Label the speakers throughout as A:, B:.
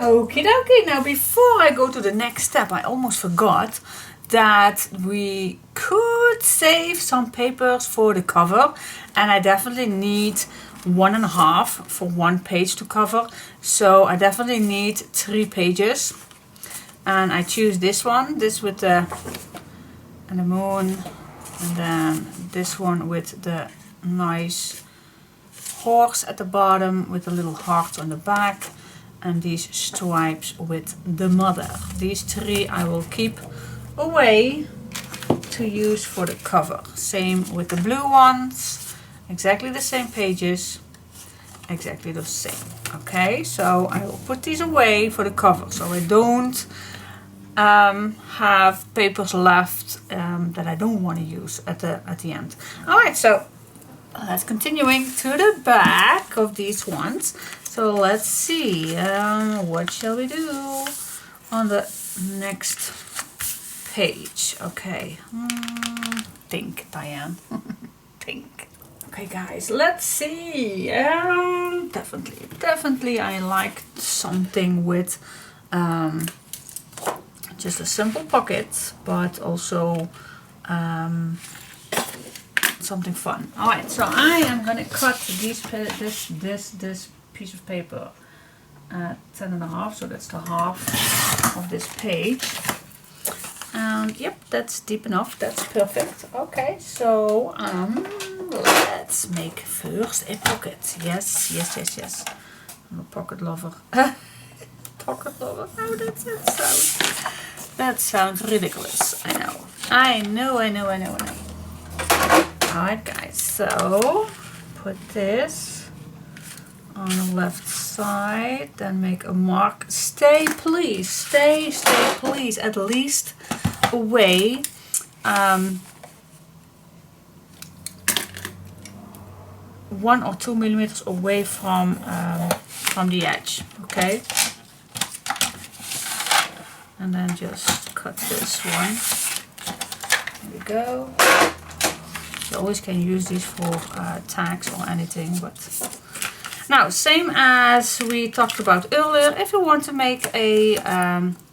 A: Okie dokie. Now before I go to the next step, I almost forgot that we could save some papers for the cover, and I definitely need 1.5 for one page to cover, so I definitely need 3 pages, and I choose this one, this with the moon, and then this one with the nice horse at the bottom with a little heart on the back, and these stripes with the mother. These 3 I will keep away to use for the cover. Same with the blue ones, exactly the same pages, exactly the same. Okay, so I will put these away for the cover, so I don't have papers left that I don't want to use at the end. Alright, so let's continuing to the back of these ones. So let's see, what shall we do on the next page? Okay, think, Diane. Think. Okay, guys, let's see. Definitely, I like something with just a simple pocket, but also something fun. All right, so I am gonna cut this piece of paper at 10.5, so that's the half of this page. And yep, that's deep enough. That's perfect. Okay, so let's make first a pocket. Yes. I'm a pocket lover. Pocket lover. Oh, that sounds ridiculous. I know. Alright, guys. So put this on the left side, then make a mark. Stay please at least away 1 or 2 millimeters away from the edge. Okay, and then just cut this one. There we go. You always can use these for tags or anything, but now, same as we talked about earlier, if you want to make a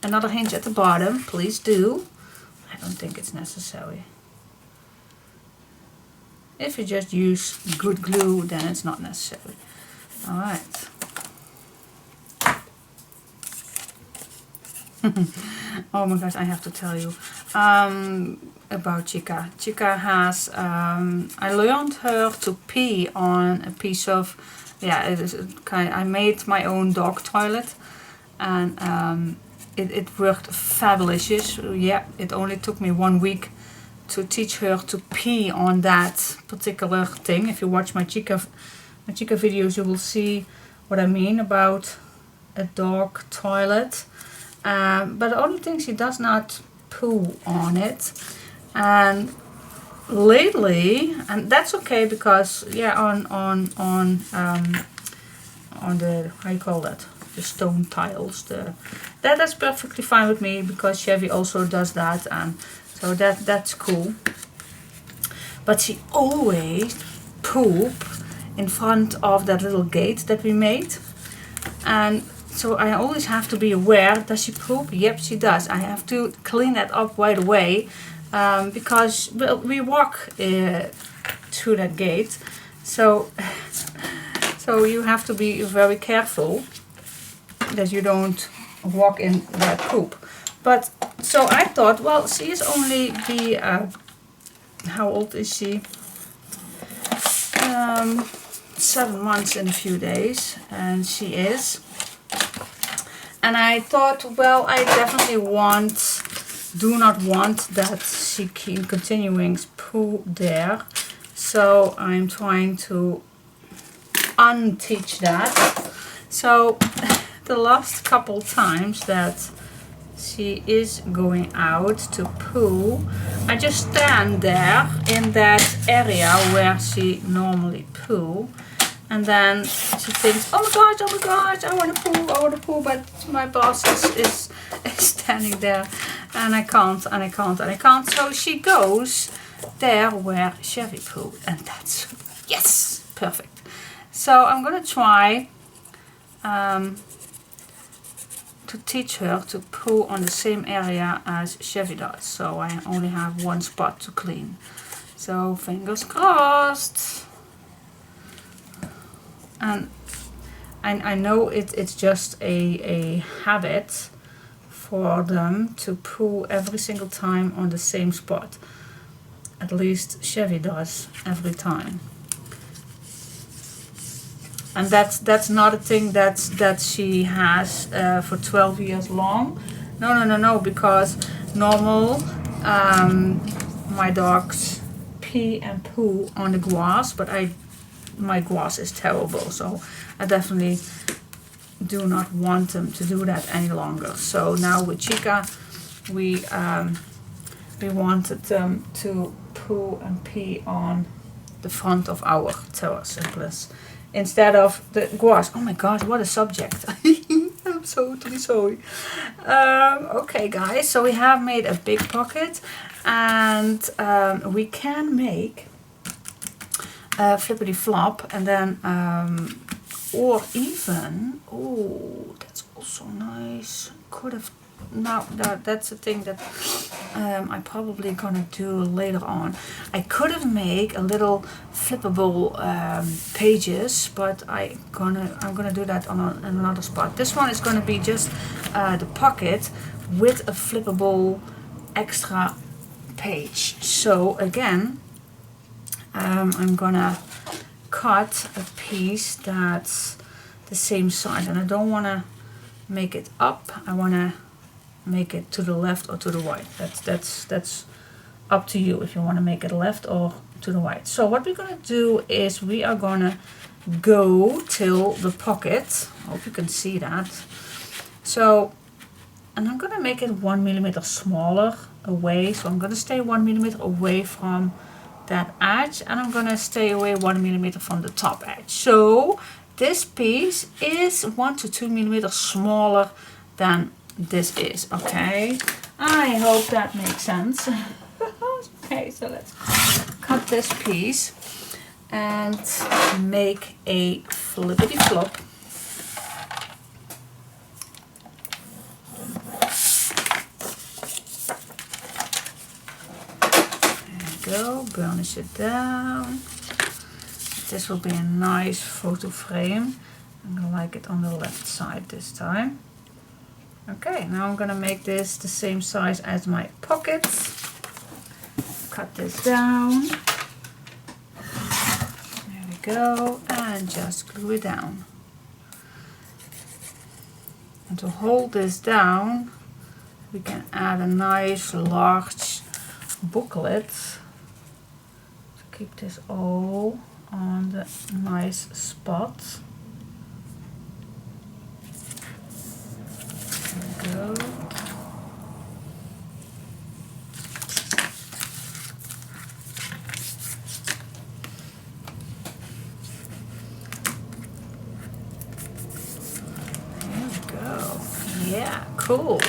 A: another hinge at the bottom, please do. I don't think it's necessary. If you just use good glue, then it's not necessary. Alright. Oh my gosh, I have to tell you about Chica. Chica has, I learned her to pee on a piece of, it is I made my own dog toilet, and it worked fabulous. Yeah, it only took me 1 week to teach her to pee on that particular thing. If you watch my Chica videos, you will see what I mean about a dog toilet. But the only thing, she does not poo on it. And lately, and that's okay, because on the, how you call that, the stone tiles, that's perfectly fine with me, because Chevy also does that, and so that's cool. But she always poop in front of that little gate that we made, and so I always have to be aware. Does she poop? Yep, she does. I have to clean that up right away, because we walk through that gate, so you have to be very careful that you don't walk in that poop. But so I thought, well, she is only how old is she? 7 months in a few days, and she is. And I thought, well, I definitely do not want that she keep continuing poo there. So I'm trying to unteach that. So the last couple times that she is going out to poo, I just stand there in that area where she normally poo, and then she thinks, oh my gosh, I want to poo, but my boss is standing there, and I can't. So she goes there where Chevy poo, and that's, yes, perfect. So I'm gonna try to teach her to poo on the same area as Chevy does. So I only have one spot to clean. So fingers crossed. And I know it's just a habit for them to poo every single time on the same spot. At least Chevy does every time. And that's not a thing that she has for 12 years long. No, because normal my dogs pee and poo on the grass, but my grass is terrible, so I definitely do not want them to do that any longer. So now with Chica, we wanted them to poo and pee on the front of our terrace instead of the grass. Oh my god, what a subject. I'm so totally sorry. Okay guys, so we have made a big pocket, and we can make a flippity flop, and then or even, oh, that's also nice. Could have, now that's the thing that I'm probably gonna do later on. I could have made a little flippable pages, but I'm gonna do that on another spot. This one is gonna be just the pocket with a flippable extra page. So again, I'm gonna cut a piece that's the same size, and I don't want to make it up. I want to make it to the left or to the right. That's up to you if you want to make it left or to the right. So what we're gonna do is we are gonna go till the pocket. I hope you can see that. So, and I'm gonna make it 1 millimeter smaller away. So I'm gonna stay 1 millimeter away from that edge, and I'm gonna stay away 1 millimeter from the top edge. So this piece is 1 to 2 millimeters smaller than this is. Okay, I hope that makes sense. Okay, so let's cut this piece and make a flippity flop. Go, burnish it down. This will be a nice photo frame. I'm gonna like it on the left side this time. Okay, now I'm gonna make this the same size as my pockets. Cut this down. There we go, and just glue it down. And to hold this down, we can add a nice large booklet. Keep this all on the nice spot. There we go. There we go. Yeah, cool.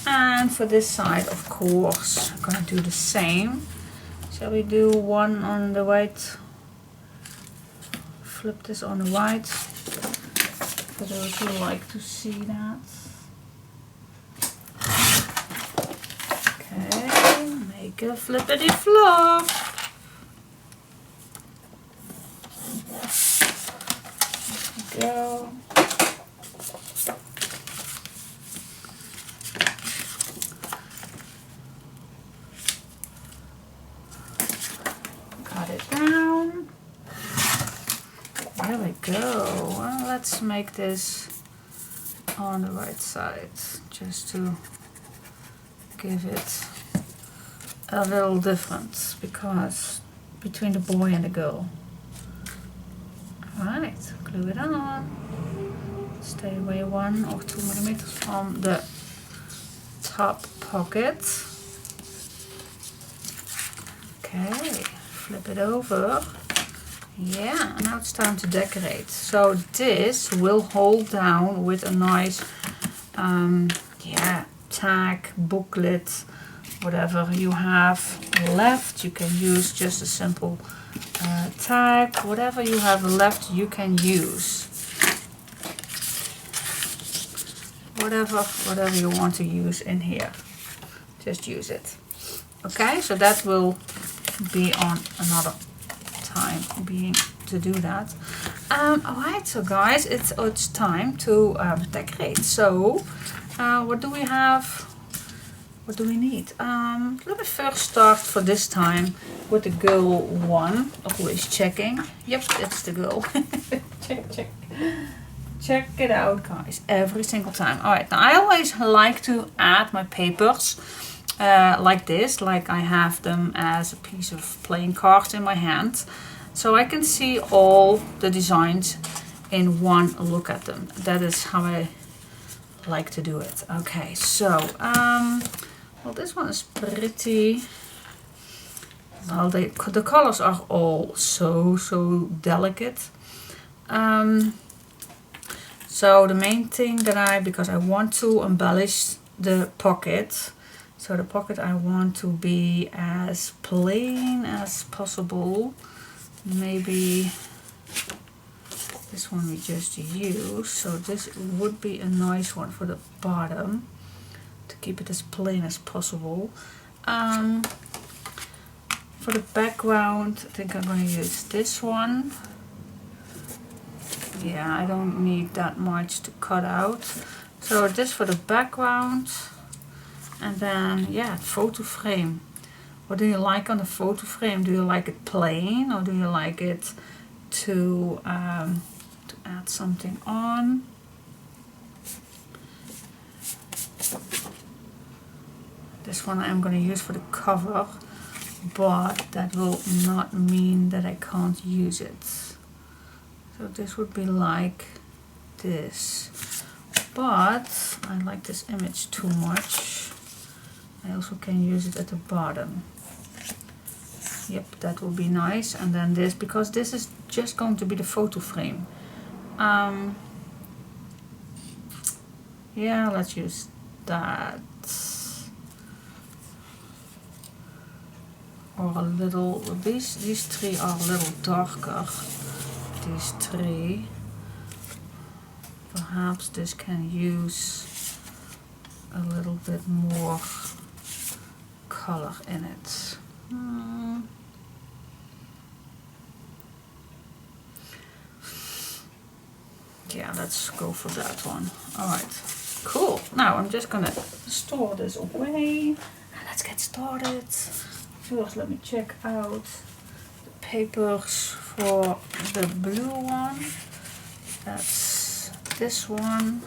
A: And for this side, of course, I'm gonna do the same. Shall we do one on the right? Flip this on the right for those who like to see that. Okay, make a flippity flop. There we go. Down. There we go. Well, let's make this on the right side just to give it a little difference, because between the boy and the girl. Alright, glue it on. Stay away 1 or 2 millimeters from the top pocket. Okay. Flip it over. Yeah, now it's time to decorate. So this will hold down with a nice tag, booklet, whatever you have left. You can use just a simple tag. Whatever you have left you can use. whatever you want to use in here, just use it. Okay, so that will be on another time being to do that. Alright, so guys, it's time to decorate. So what do we have? What do we need? Let me first start for this time with the girl one. Always checking. Yep, it's the girl. Check it out, guys, every single time. Alright, now I always like to add my papers like this, like I have them as a piece of playing cards in my hand, so I can see all the designs in one look at them. That is how I like to do it. Okay, so well, this one is pretty. Well, the colors are all so delicate. So the main thing that because I want to embellish the pocket, so the pocket I want to be as plain as possible. Maybe this one we just use, so this would be a nice one for the bottom, to keep it as plain as possible. For the background, I think I'm going to use this one. Yeah, I don't need that much to cut out. So this for the background. And then, yeah, photo frame. What do you like on the photo frame? Do you like it plain, or do you like it to add something on? This one I'm going to use for the cover, but that will not mean that I can't use it. So this would be like this, but I like this image too much. I also can use it at the bottom. Yep, that will be nice. And then this, because this is just going to be the photo frame. Yeah, let's use that. Or a little, these three are a little darker. These three. Perhaps this can use a little bit more color in it. Yeah, let's go for that one. Alright, cool. Now I'm just gonna store this away and let's get started. First, let me check out the papers for the blue one. That's this one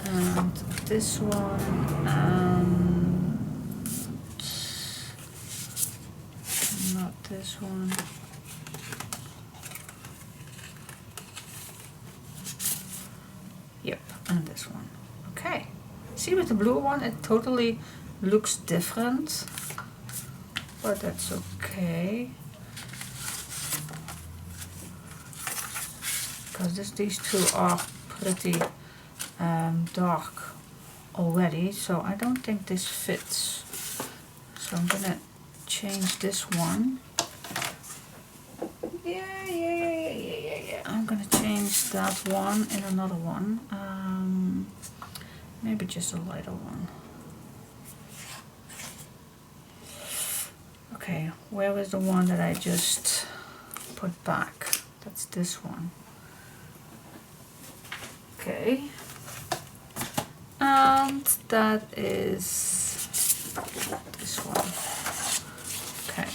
A: and this one, and not this one. Yep, and this one. Okay. See, with the blue one it totally looks different, but that's okay. Because these two are pretty dark already, so I don't think this fits. So I'm gonna change this one. Yeah. I'm gonna change that one in another one. Maybe just a lighter one. Okay, where is the one that I just put back? That's this one. Okay. And that is this one. Okay.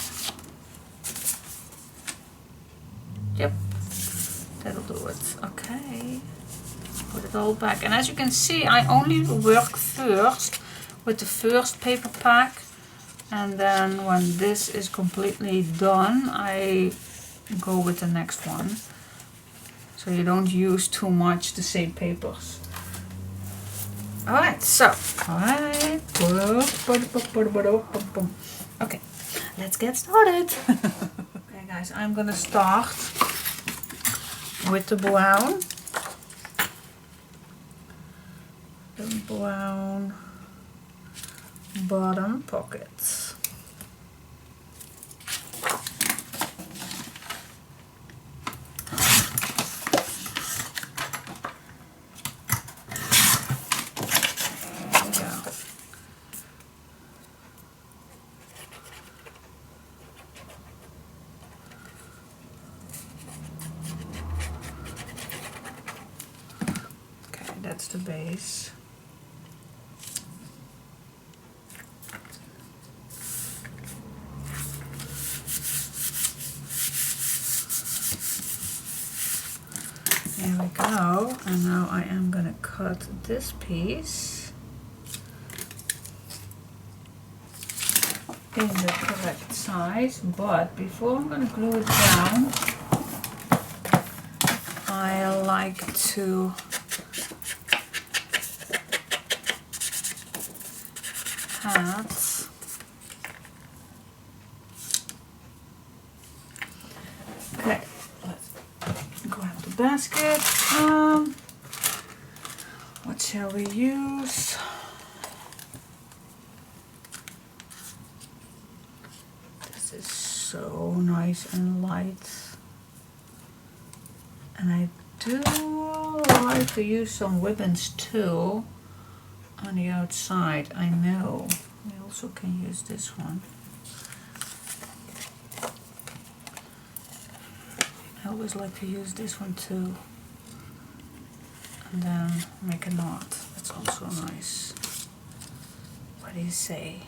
A: Yep, that'll do it. Okay. Put it all back. And as you can see, I only work first with the first paper pack. And then when this is completely done, I go with the next one. So you don't use too much the same papers. Alright, so, okay, let's get started. Okay guys, I'm gonna start with the brown. The brown bottom pockets. that's the base. There we go, and now I am going to cut this piece in the correct size, but before I'm going to glue it down, I like to add, okay, let's grab the basket. What shall we use? This is so nice and light, and I do like to use some ribbons too on the outside. I know we also can use this one. I always like to use this one too, and then make a knot. That's also nice. What do you say?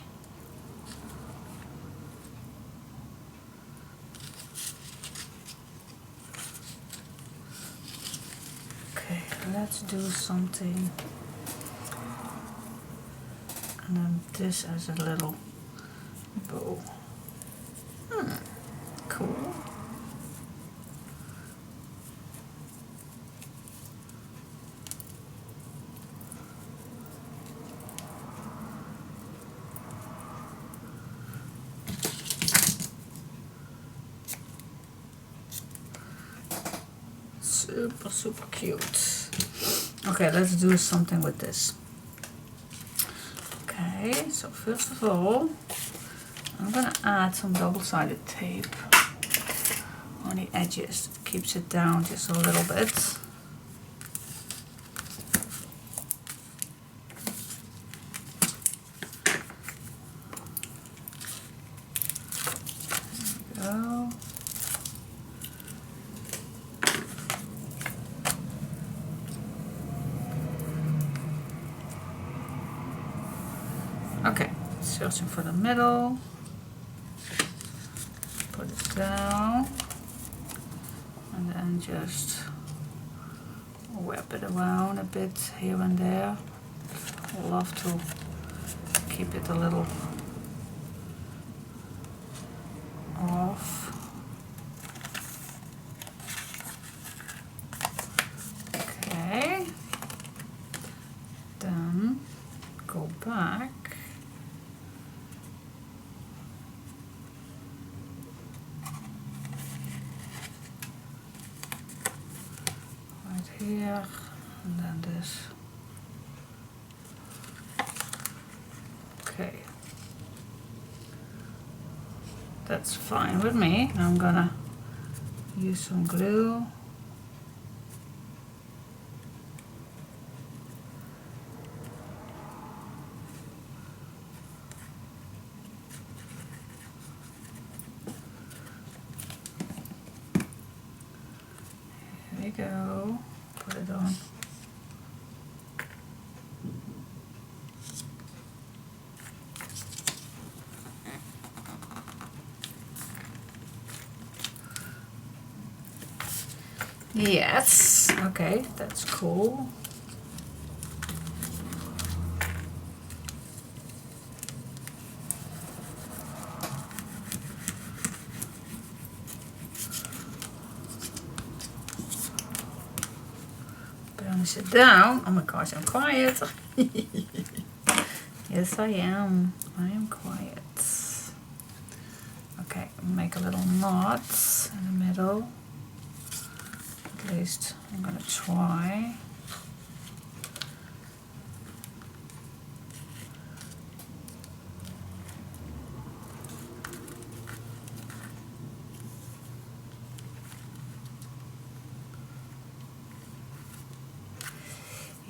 A: Okay, let's do something, and then this as a little bow. Cool. Super cute. Okay, let's do something with this. Okay, so first of all, I'm gonna add some double-sided tape on the edges. It keeps it down just a little bit. There we go. Okay, searching for the middle, put it down, and then just wrap it around a bit here and there. I love to keep it a little off. Okay, then go back. Here, and then this. Okay, that's fine with me. I'm gonna use some glue. Here we go. Put it on. Yes, okay, that's cool. Sit down. Oh my gosh, I'm quiet. Yes, I am. I am quiet. Okay, make a little knot in the middle. At least I'm gonna try.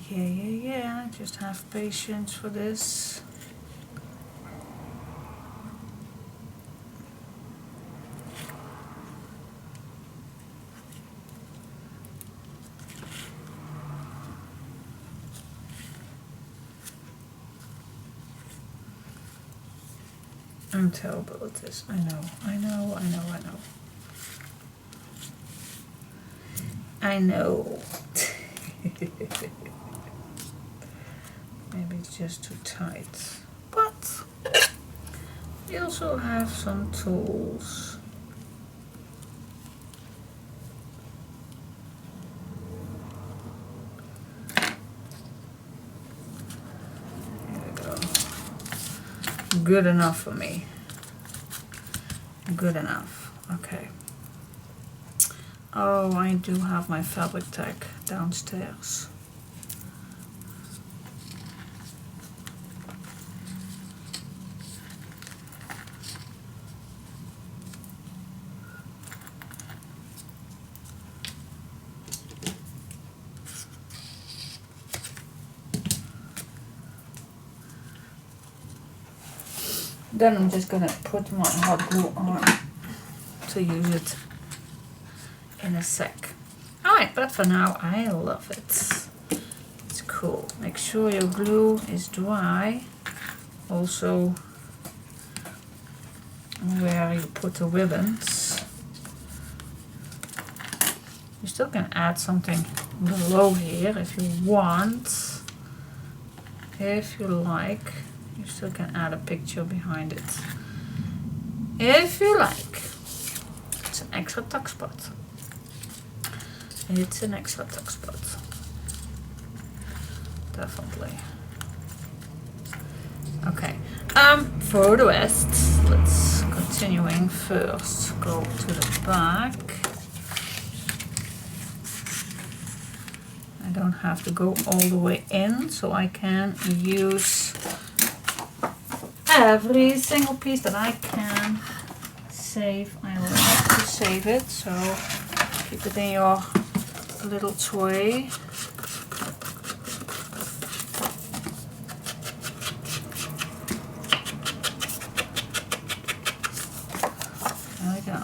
A: Yeah. Just have patience for this. I'm terrible at this. I know. I know. Maybe it's just too tight. But we also have some tools. Here we go. Good enough for me. Good enough. Okay. Oh, I do have my fabric tag downstairs. Then I'm just gonna put my hot glue on to use it in a sec. Alright, but for now I love it. It's cool. Make sure your glue is dry. Also where you put the ribbons. You still can add something below here if you want. If you like. You still can add a picture behind it. If you like. It's an extra tuck spot. It's an extra tuck spot. Definitely. Okay. For the rest, let's continuing first. Go to the back. I don't have to go all the way in, so I can use every single piece that I can save. I will have to save it, so keep it in your little tray. There we go.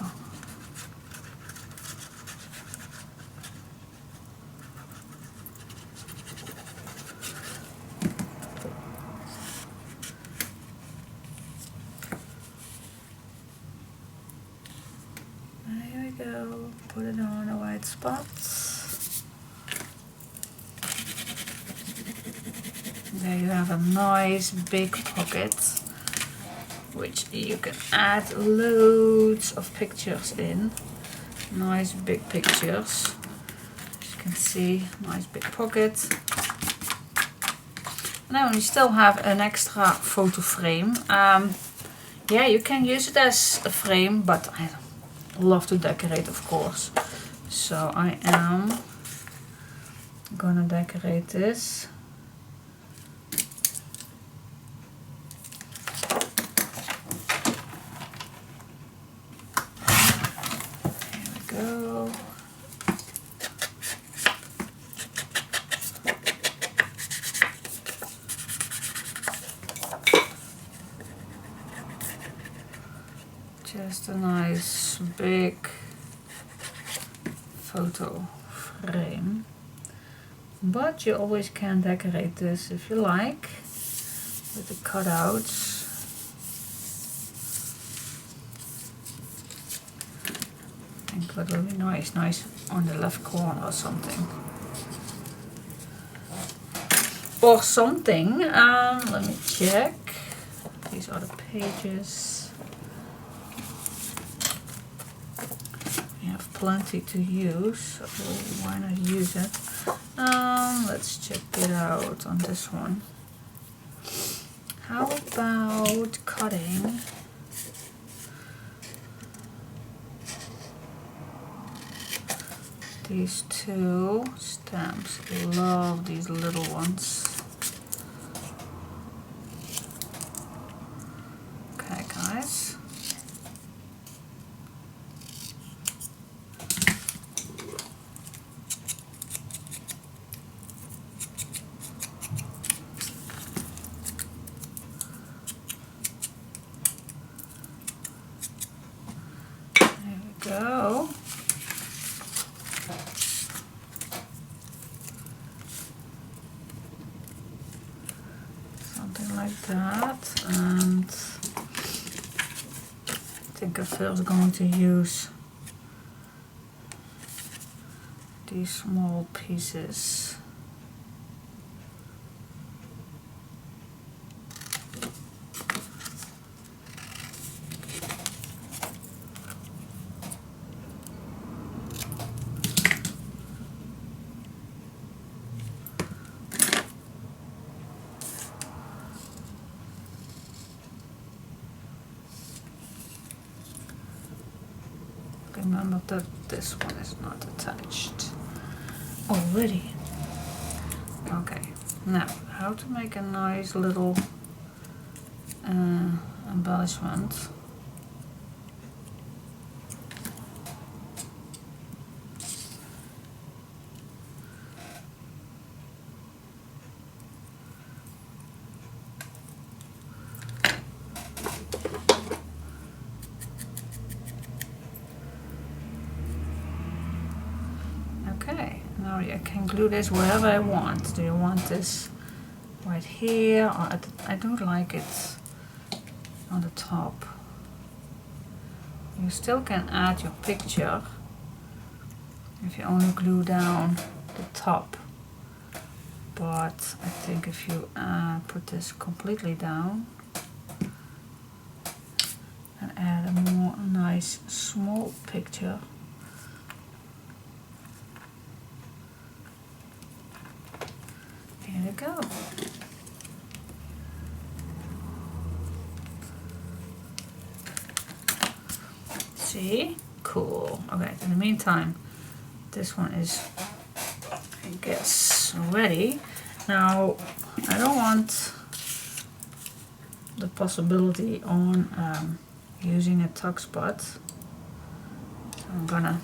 A: Go, put it on the right spots. There you have a nice big pocket, which you can add loads of pictures in. Nice big pictures. As you can see, nice big pocket. Now you still have an extra photo frame. Yeah, you can use it as a frame, but I love to decorate, of course. So I am gonna decorate this. Here we go. Just a nice big photo frame, but you always can decorate this if you like with the cutouts. I think that will be nice on the left corner or something. Or something. Let me check. These are the pages. Plenty to use, so why not use it? Let's check it out on this one. How about cutting these two stamps? Love these little ones. Okay, guys. Go. Something like that, and think I'm first going to use these small pieces. Remember that this one is not attached already. Okay, now how to make a nice little embellishment. Okay, now I can glue this wherever I want. Do you want this right here, or I don't like it on the top. You still can add your picture if you only glue down the top, but I think if you put this completely down and add a more nice small picture, here we go. See? Cool. Okay, in the meantime, this one is, I guess, ready. Now, I don't want the possibility on using a tuck spot. So I'm gonna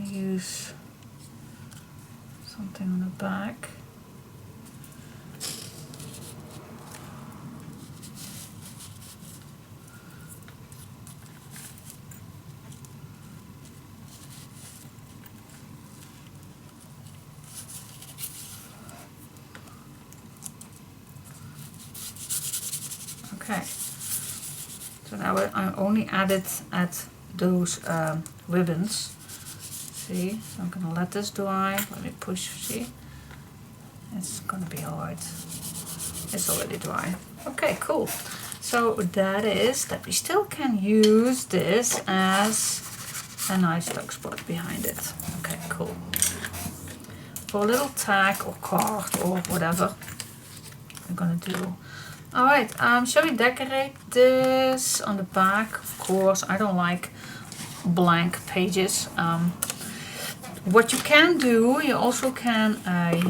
A: use something on the back. Okay, so now I only added at those ribbons. See, so I'm gonna let this dry. Let me push. See, it's gonna be alright. It's already dry. Okay, cool. So that is that we still can use this as a nice tuck spot behind it. Okay, cool. For a little tag or card or whatever I'm gonna do. Alright, shall we decorate this on the back? Of course, I don't like blank pages. What you can do, you also can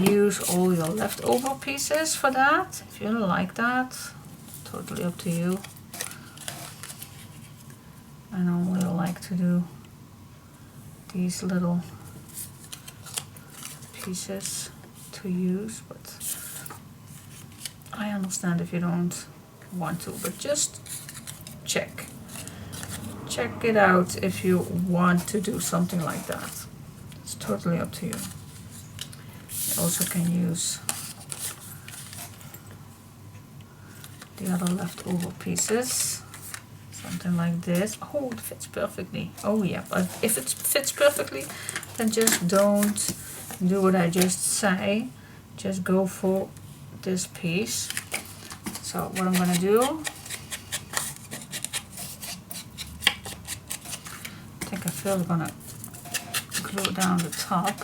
A: use all your leftover pieces for that. If you don't like that, totally up to you. I normally like to do these little pieces to use, but I understand if you don't want to, but just check it out if you want to do something like that. It's totally up to you. You also can use the other leftover pieces, something like this. Oh, it fits perfectly. Oh yeah, but if it fits perfectly, then just don't do what I just say. Just go for this piece. So what I'm gonna do, I think I feel gonna glue down the top,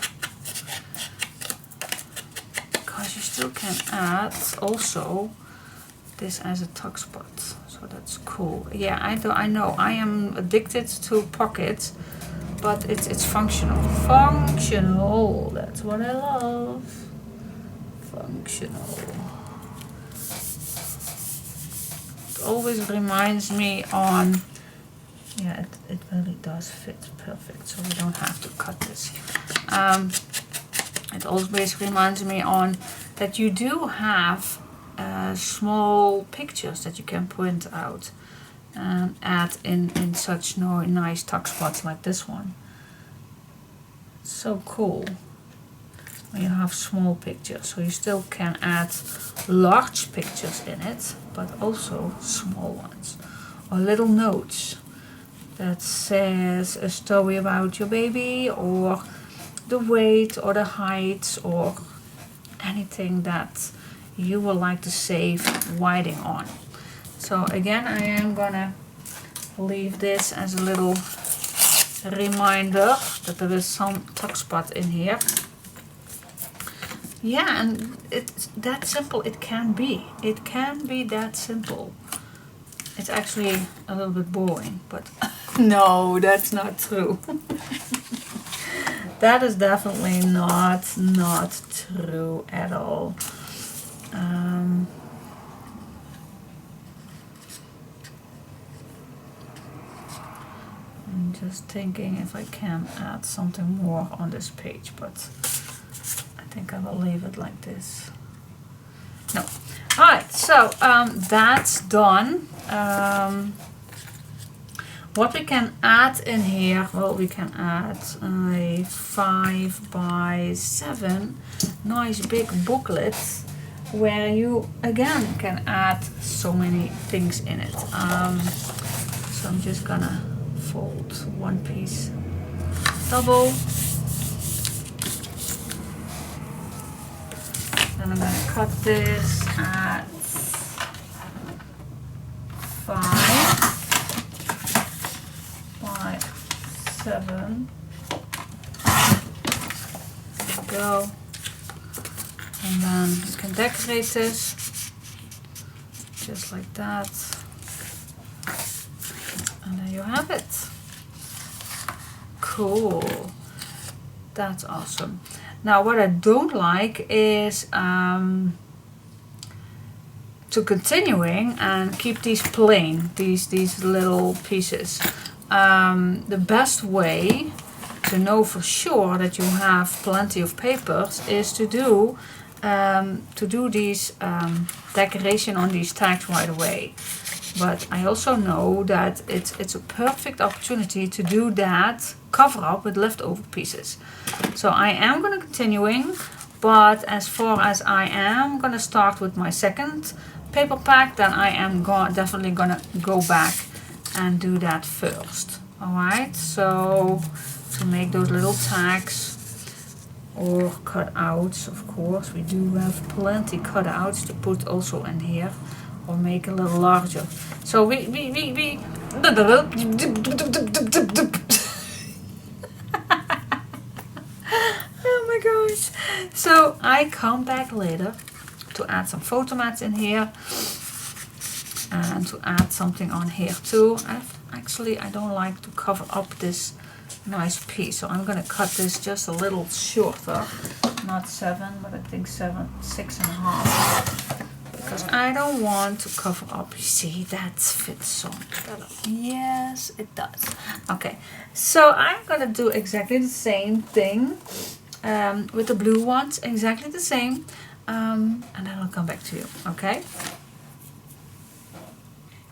A: because you still can add also this as a tuck spot, so that's cool. Yeah, I know I am addicted to pockets, but it's functional. Functional, that's what I love. Functional. It always reminds me on, yeah, it really does fit perfect, so we don't have to cut this. It always reminds me on that you do have small pictures that you can print out and add in such nice tuck spots like this one. It's so cool when you have small pictures, so you still can add large pictures in it, but also small ones, or little notes that says a story about your baby, or the weight or the height, or anything that you would like to save writing on. So again, I am gonna leave this as a little reminder that there is some tuck spot in here. Yeah, and it's that simple. It can be that simple. It's actually a little bit boring, but no, that's not true. That is definitely not true at all. I'm just thinking if I can add something more on this page, but I think I will leave it like this. No. Alright, so that's done. What we can add in here, well, we can add a 5 by 7 nice big booklet where you again can add so many things in it. So I'm just gonna fold one piece double. Then I'm gonna cut this at 5 by 7. There we go. And then you can decorate this just like that. And there you have it. Cool. That's awesome. Now what I don't like is to continuing and keep these plain, these little pieces. The best way to know for sure that you have plenty of papers is to do these decoration on these tags right away. But I also know that it's a perfect opportunity to do that cover up with leftover pieces. So I am going to continuing, but as far as I am going to start with my second paper pack, then I am definitely going to go back and do that first. Alright, so to make those little tags or cutouts, of course, we do have plenty cutouts to put also in here, or make a little larger. So we oh my gosh. So I come back later to add some photo mats in here and to add something on here too. I don't like to cover up this nice piece, so I'm gonna cut this just a little shorter, not 7, but I think 6.5, because I don't want to cover up. You see, that fits so much better. Yes, it does. Okay, so I'm gonna do exactly the same thing with the blue ones, exactly the same, and then I'll come back to you. Okay.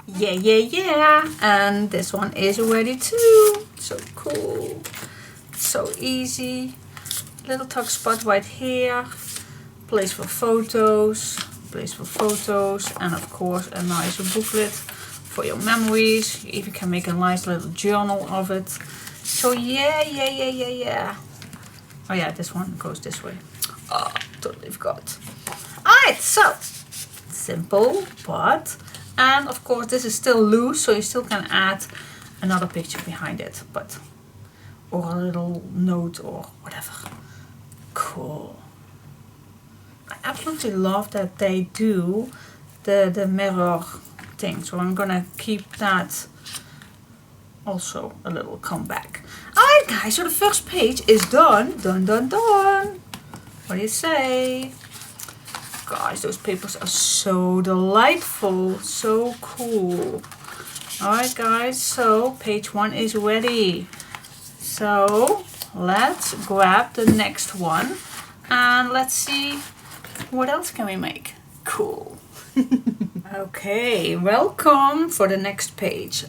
A: Yeah, and this one is ready too. So cool, so easy. Little tuck spot right here, place for photos, and of course a nice booklet for your memories. You even can make a nice little journal of it. So yeah. Oh yeah, this one goes this way. Oh, totally forgot. Alright, so simple, but and of course this is still loose, so you still can add another picture behind it, but or a little note or whatever. Cool. I absolutely love that they do the mirror thing, so I'm gonna keep that also a little comeback. Alright guys, so the first page is done. Done. What do you say? Guys, those papers are so delightful, so cool. Alright guys, so page 1 is ready. So let's grab the next one and let's see what else can we make. Cool. Okay, welcome for the next page.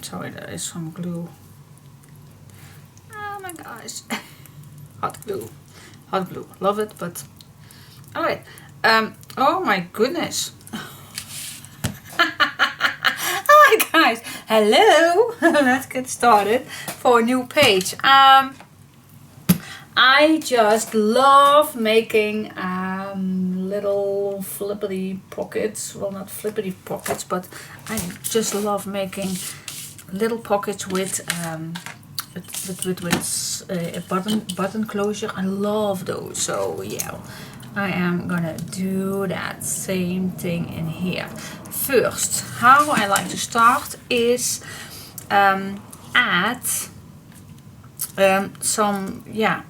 A: Sorry, there is some glue. Oh my gosh. Hot glue, love it. But all right, Oh my goodness. Alright guys, hello. Let's get started for a new page. I just love making little flippity pockets. Well, not flippity pockets, but I just love making little pockets with a button closure. I love those. So yeah, I am gonna do that same thing in here. First, how I like to start is add some, yeah,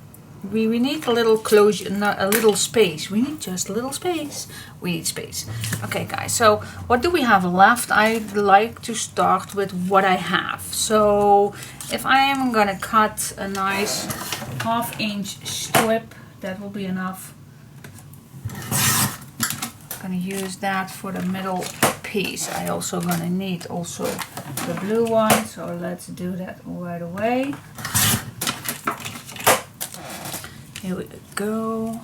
A: we need a little closure, not a little space. We need just a little space. We need space. Okay guys, so what do we have left? I like to start with what I have. So if I am gonna cut a nice 1/2 inch strip, that will be enough. I'm gonna use that for the middle piece. I also gonna need also the blue one, so let's do that right away. Here we go.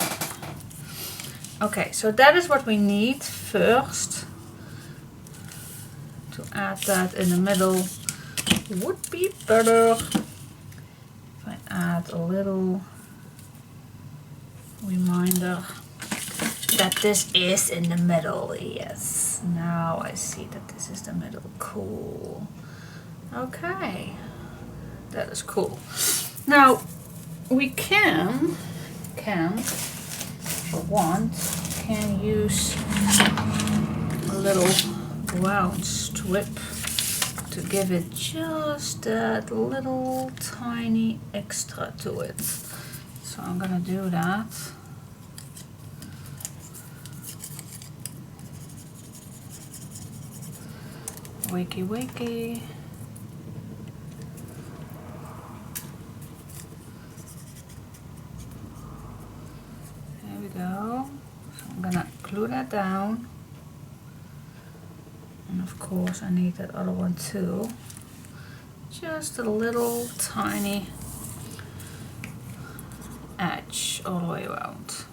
A: Okay, so that is what we need first. To add that in the middle would be better if I add a little reminder that this is in the middle. Yes, now I see that this is the middle. Cool. Okay, that is cool. Now we can if you want, can use a little round strip to give it just that little tiny extra to it. So I'm gonna do that. Wakey wakey. There we go. So I'm gonna glue that down. And of course I need that other one too. Just a little tiny edge all the way around.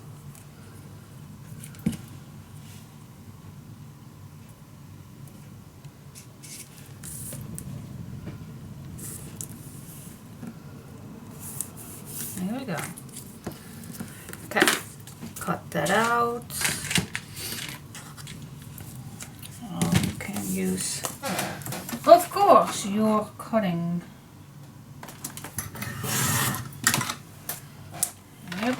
A: There we go. Okay, cut that out. You can use, of course, your cutting. Yep.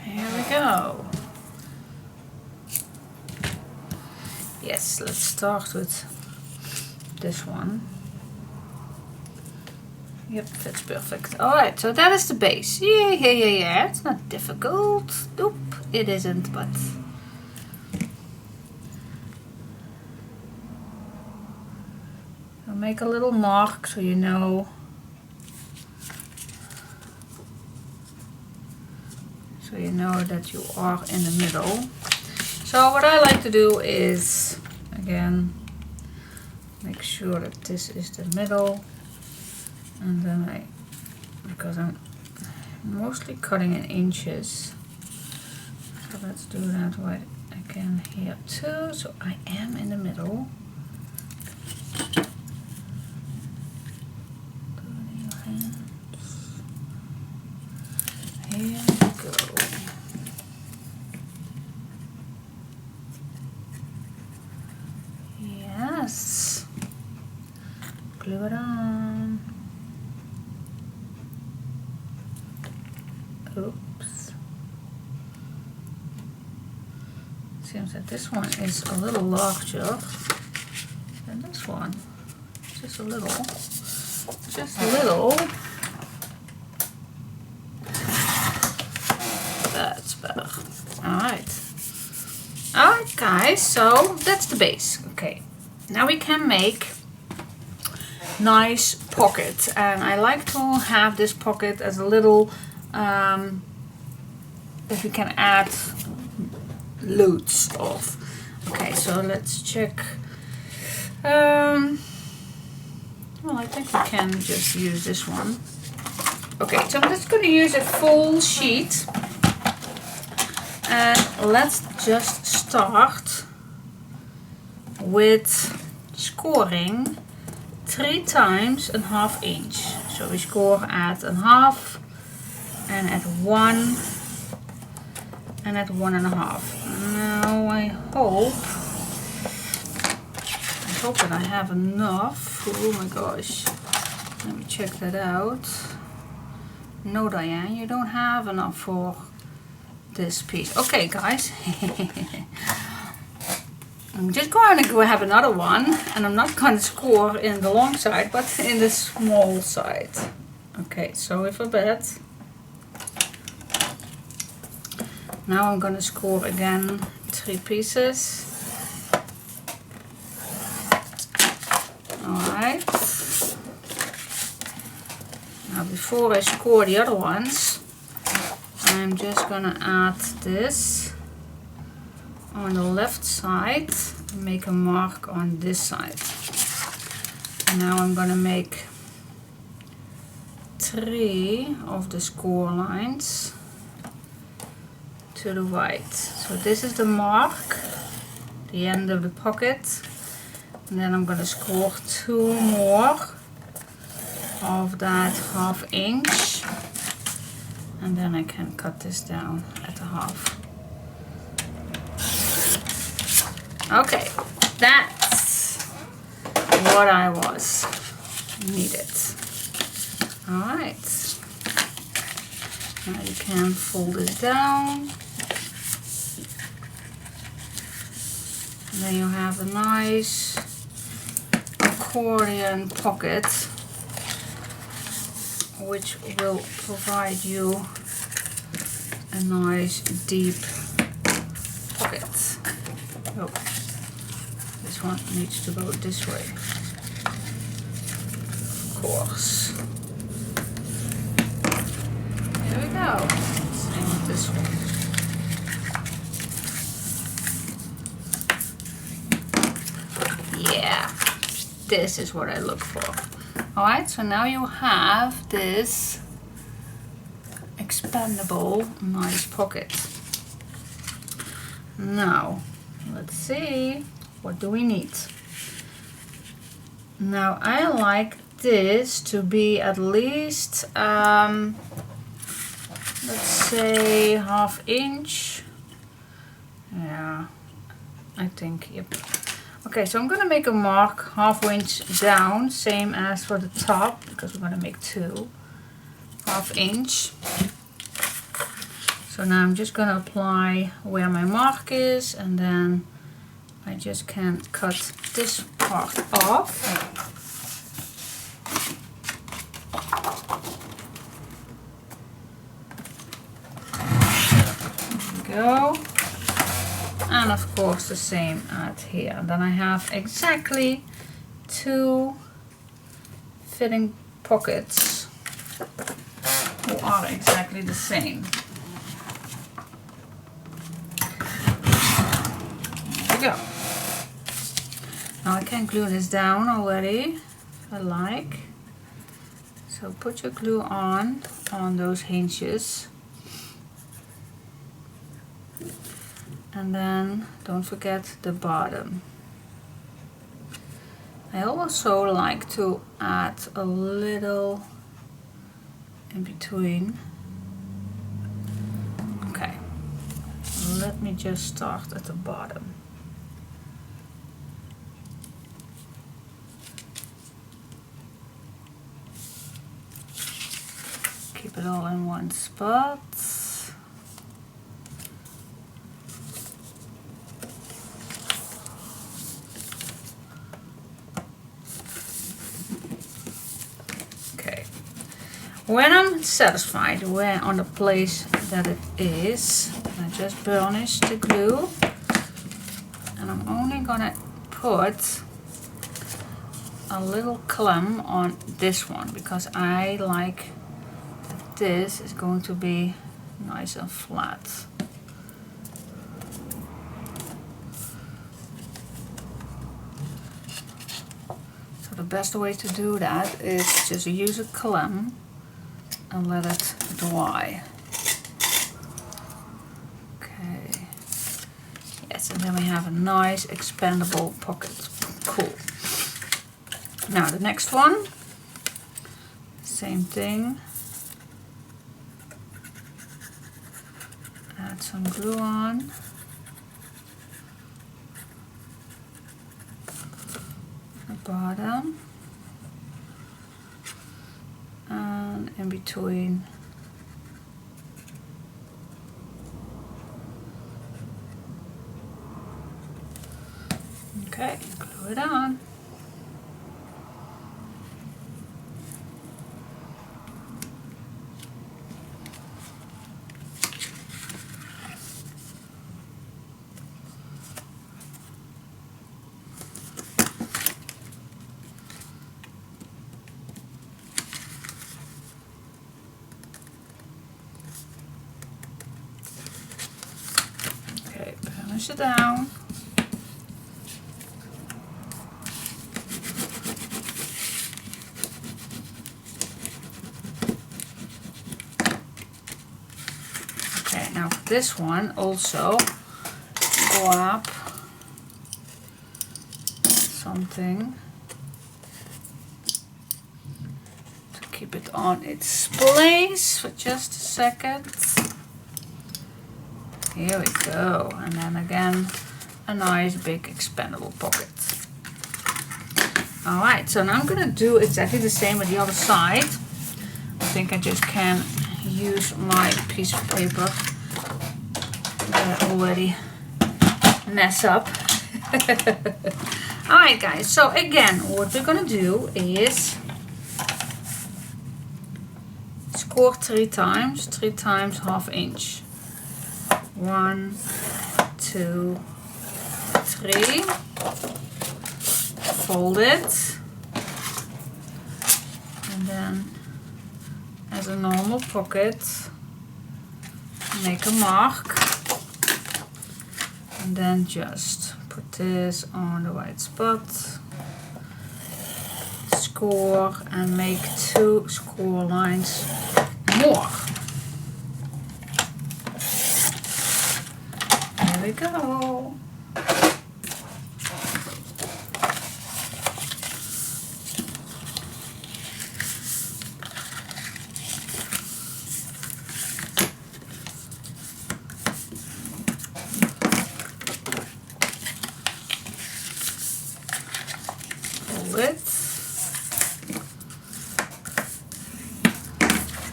A: Here we go. Yes, let's start with this one. Yep, that's perfect. Alright, so that is the base. Yeah. It's not difficult. Nope, it isn't, but I'll make a little mark so you know. So you know that you are in the middle. So what I like to do is, again, make sure that this is the middle. And then because I'm mostly cutting in inches, so let's do that right again here too. So I am in the middle. Here we go. Yes. Glue it on. Oops. Seems that this one is a little larger than this one. Just a little. Just a little. That's better. Alright. Alright guys, so that's the base. Okay. Now we can make nice pocket. And I like to have this pocket as a little that we can add loads of. Okay, so let's check. Well, I think we can just use this one. Okay, so I'm just going to use a full sheet. And let's just start with scoring 3 times a ½ inch. So we score at a half and at 1 and at 1.5. Now I hope that I have enough. Oh my gosh. Let me check that out. No, Diane, you don't have enough for this piece. Okay, guys. I'm just going to go have another one, and I'm not going to score in the long side, but in the small side. Okay, sorry for that. Now I'm going to score again 3 pieces. Alright. Now before I score the other ones, I'm just going to add this on the left side and make a mark on this side. And now I'm going to make 3 of the score lines to the right. So this is the mark, the end of the pocket, and then I'm going to score 2 more of that ½ inch, and then I can cut this down at a half. Okay, that's what I was needed. Alright, now you can fold this down. And then you have a nice accordion pocket, which will provide you a nice deep pocket. Oh, this one needs to go this way, of course. There we go. Same with this one. Yeah, this is what I look for. Alright, so now you have this expandable nice pocket. Now, let's see, what do we need? Now I like this to be at least, let's say ½ inch. Yeah, I think, yep. Okay, so I'm gonna make a mark ½ inch down, same as for the top, because we're gonna make 2. ½ inch. So now I'm just gonna apply where my mark is, and then I just can cut this part off. There we go. And of course the same at here. Then I have exactly 2 fitting pockets who are exactly the same. There we go. Now I can glue this down already if I like. So put your glue on those hinges. And then don't forget the bottom. I also like to add a little in between. Okay, let me just start at the bottom. Keep it all in one spot. When I'm satisfied where on the place that it is, I just burnish the glue, and I'm only gonna put a little clamp on this one because I like that this is going to be nice and flat. So the best way to do that is just use a clamp and let it dry. Okay. Yes, and then we have a nice expandable pocket. Cool. Now the next one, same thing. Add some glue on. The bottom. And in between. Okay, glue it on. Okay, push it down. Now for this one also grab something to keep it on its place for just a second. Here we go, and then again a nice big expandable pocket. Alright, so now I'm gonna do exactly the same with the other side. I think I just can use my piece of paper that I already mess up. Alright guys, so again what we're gonna do is score 3 times 1/2 inch. 1, 2, 3. Fold it, and then as a normal pocket make a mark, and then just put this on the right spot, score, and make 2 score lines more. There we go.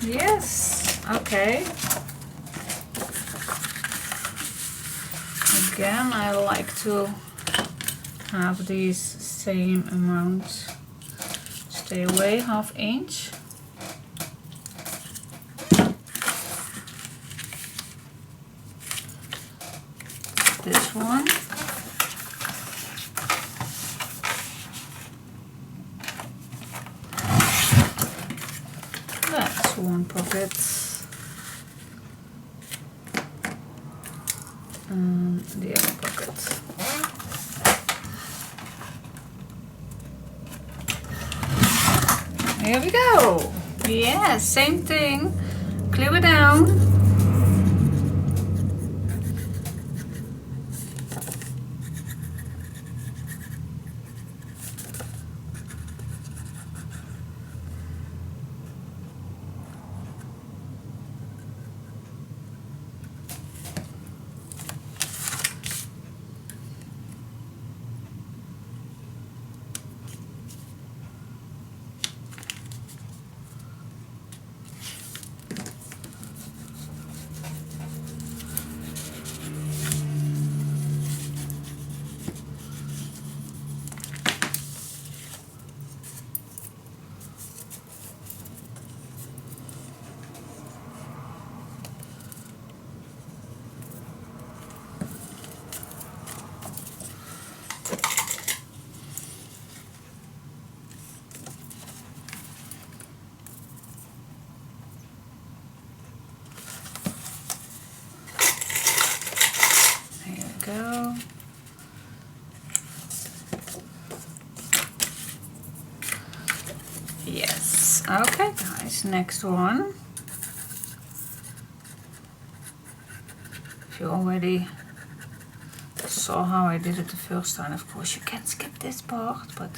A: Yes, okay. Again, I like to have these same amounts. Stay away 1/2 inch. This one. That's one pocket. And the other pocket. Here we go. Yeah, same thing. Glue it down. Go. Okay guys, next one. If you already saw how I did it the first time, of course you can skip this part, but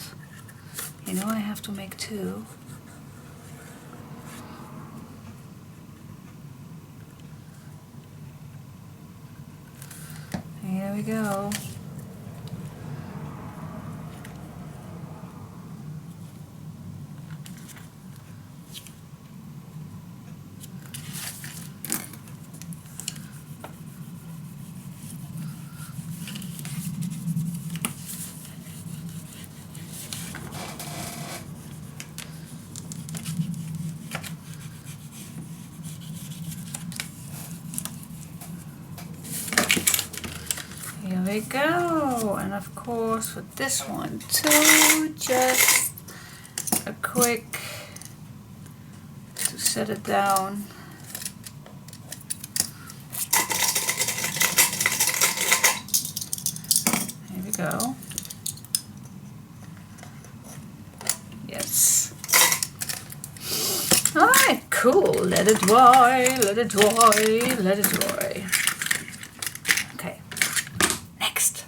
A: you know I have to make two. Here we go. Here we go, and of course for this one too, just a quick to set it down. Here we go. Yes. Alright, cool. Let it dry, let it dry, let it dry. Okay. Next.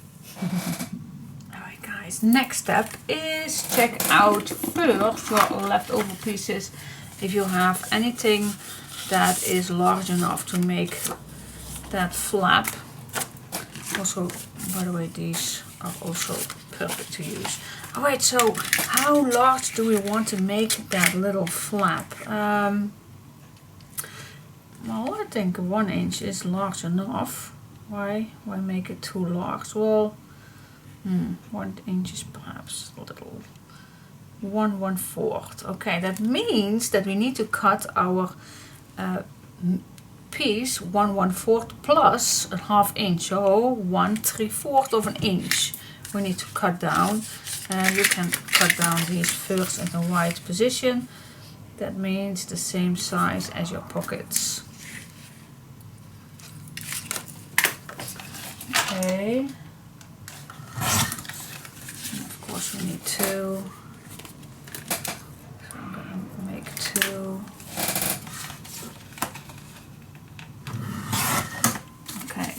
A: Alright guys, next step is check out first your leftover pieces. If you have anything that is large enough to make that flap. Also, by the way, these are also perfect to use. Alright, so how large do we want to make that little flap? Well, I think 1 inch is large enough. Why make it too large? Well, 1 inch is perhaps a little. 1/4. Okay, that means that we need to cut our piece 1/4 plus a 1/2 inch, so 1/3 of an inch. We need to cut down, and you can cut down these first in the right position. That means the same size as your pockets. Okay. And of course we need two. So I'm gonna make two. Okay.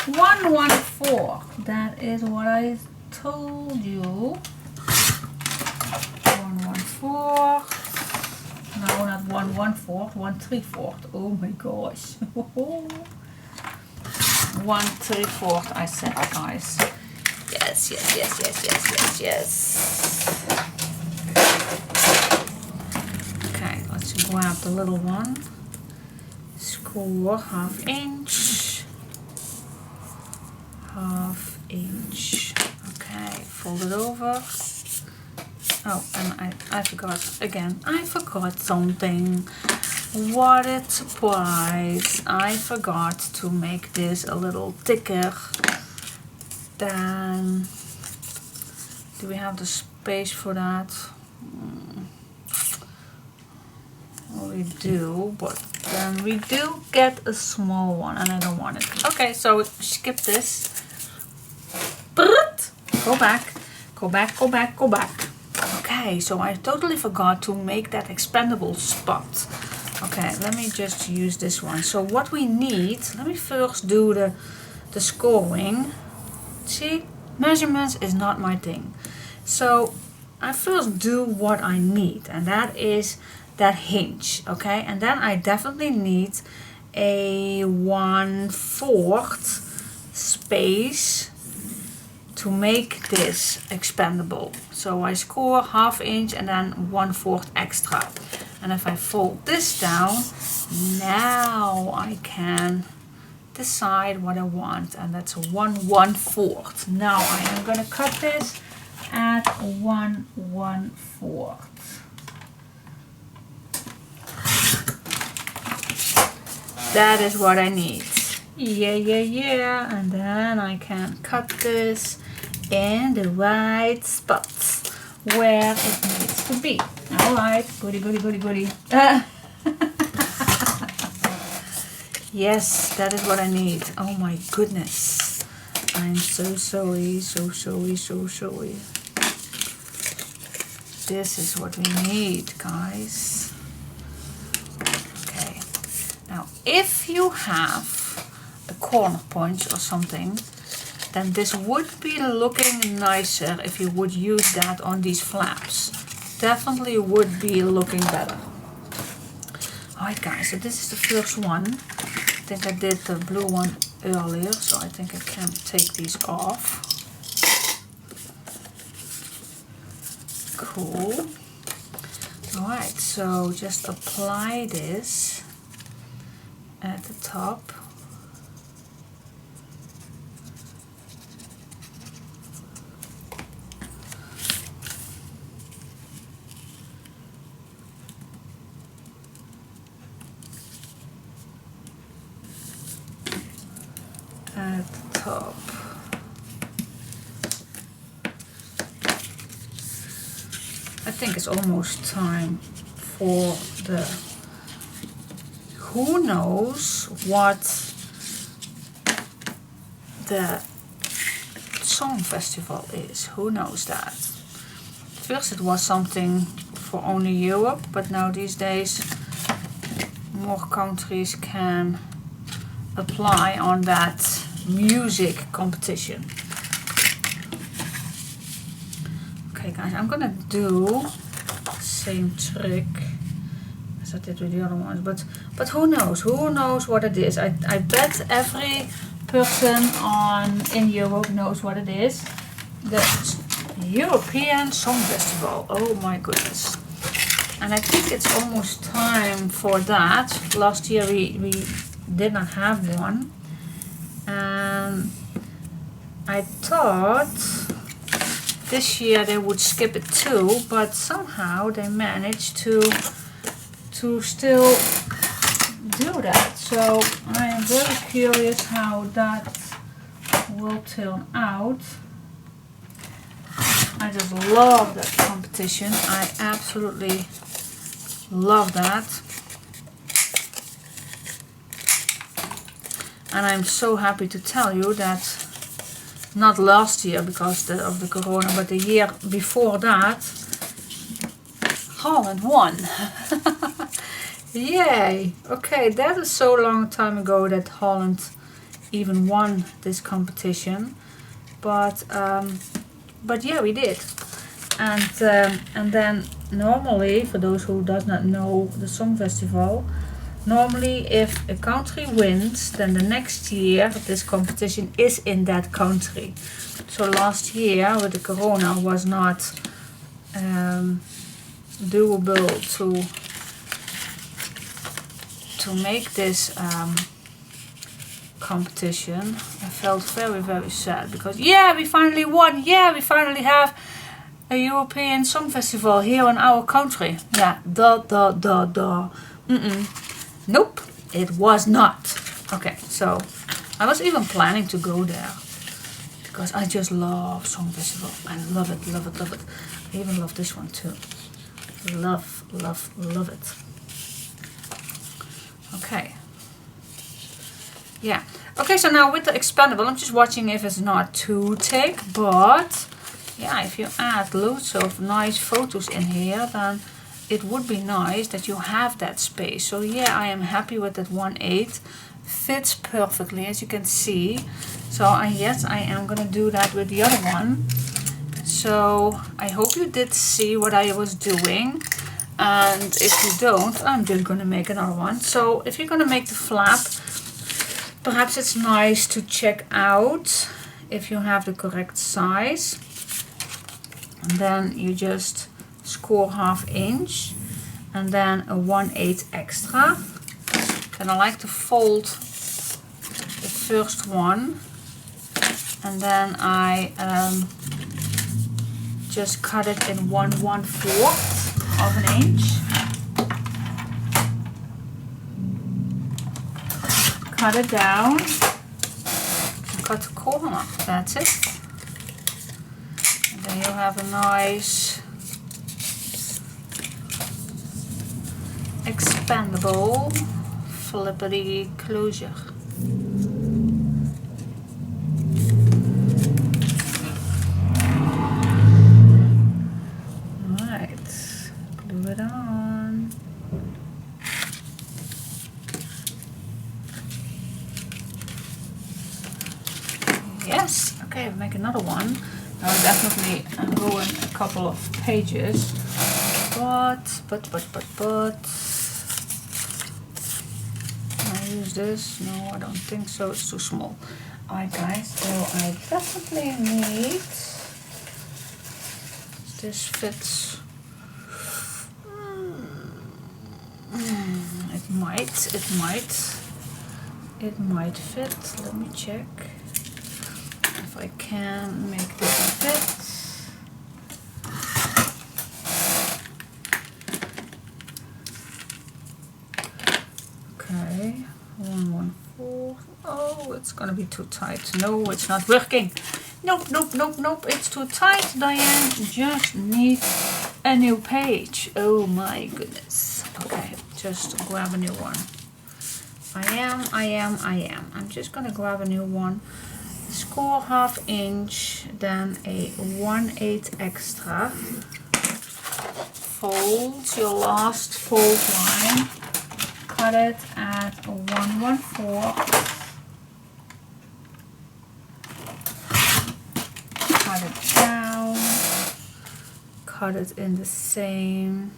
A: 1/4. That is what I told you. 1/4. No, not 1/4. 1/3. Oh my gosh. 1/3 I said, guys. Yes, yes, yes, yes, yes, yes, yes. Okay, let's grab the little one. Score 1/2 inch. 1/2 inch. Okay, fold it over. Oh, and I forgot again. I forgot something. What a surprise. I forgot to make this a little thicker than... Do we have the space for that? Well, we do, but then we do get a small one and I don't want it. Okay, so skip this. Go back, go back, go back, go back. Okay, so I totally forgot to make that expandable spot. Okay, let me just use this one. So what we need, let me first do the scoring. See, measurements is not my thing. So I first do what I need, and that is that hinge, okay? And then I definitely need a 1/4 space to make this expandable. So I score 1/2 inch and then 1/4 extra. And if I fold this down, now I can decide what I want, and that's a 1/4. Now I am going to cut this at 1/4. That is what I need. Yeah, yeah, yeah. And then I can cut this in the right spots where it needs to be. Alright, goody, goody, goody, goody. Yes, that is what I need. Oh my goodness. I'm so sorry, so sorry, so sorry. This is what we need, guys. Okay. Now, if you have a corner punch or something, then this would be looking nicer if you would use that on these flaps. Definitely would be looking better. Alright guys, so this is the first one. I think I did the blue one earlier, so I think I can take these off. Cool. Alright, so just apply this at the top. At the top. I think it's almost time for the, who knows what the song festival is, who knows that. First it was something for only Europe, but now these days more countries can apply on that music competition. Okay guys, I'm gonna do the same trick as I did with the other ones, but who knows what it is. I bet every person in Europe knows what it is. The European Song Festival, oh my goodness. And I think it's almost time for that. Last year we did not have one, and I thought this year they would skip it too, but somehow they managed to still do that. So I am very curious how that will turn out. I just love that competition. I absolutely love that. And I'm so happy to tell you that not last year because of the corona, but the year before that, Holland won. Yay! Okay, that is so long time ago that Holland even won this competition, but yeah, we did. And then normally, for those who does not know the song festival, normally if a country wins, then the next year this competition is in that country. So last year with the corona was not doable to make this competition. I felt very, very sad because yeah, we finally won. Yeah, we finally have a European Song Festival here in our country. Yeah, Nope, it was not. Okay, so I was even planning to go there because I just love Song Festival. I love it, love it, love it. I even love this one too. Love, love, love it. Okay. Yeah. Okay, so now with the expandable, I'm just watching if it's not too thick, but yeah, if you add loads of nice photos in here, then it would be nice that you have that space. So yeah, I am happy with that 1/8. Fits perfectly, as you can see. So yes, I am gonna do that with the other one. So I hope you did see what I was doing. And if you don't, I'm just gonna make another one. So if you're gonna make the flap, perhaps it's nice to check out if you have the correct size. And then you just score 1/2 inch and then a 1/8 extra. Then I like to fold the first one and then I just cut it in 1/4 of an inch. Cut it down and cut the corner. That's it. And then you have a nice expandable flippity closure. Alright. Yes. Okay, we'll make another one. I'll definitely ruin a couple of pages. But. Can I use this? No, I don't think so. It's too small. Alright, guys. So I definitely need. This fits. It might fit. Let me check if I can make this fit. Okay, 1/4. Oh, it's gonna be too tight. No, it's not working. Nope, it's too tight, Diane. Just need a new page. Oh my goodness. Okay, just grab a new one. I am. I'm just gonna grab a new one. Score 1/2 inch, then a 1/8 extra. Fold your last fold line. Cut it at 1/4. Cut it down. Cut it in the same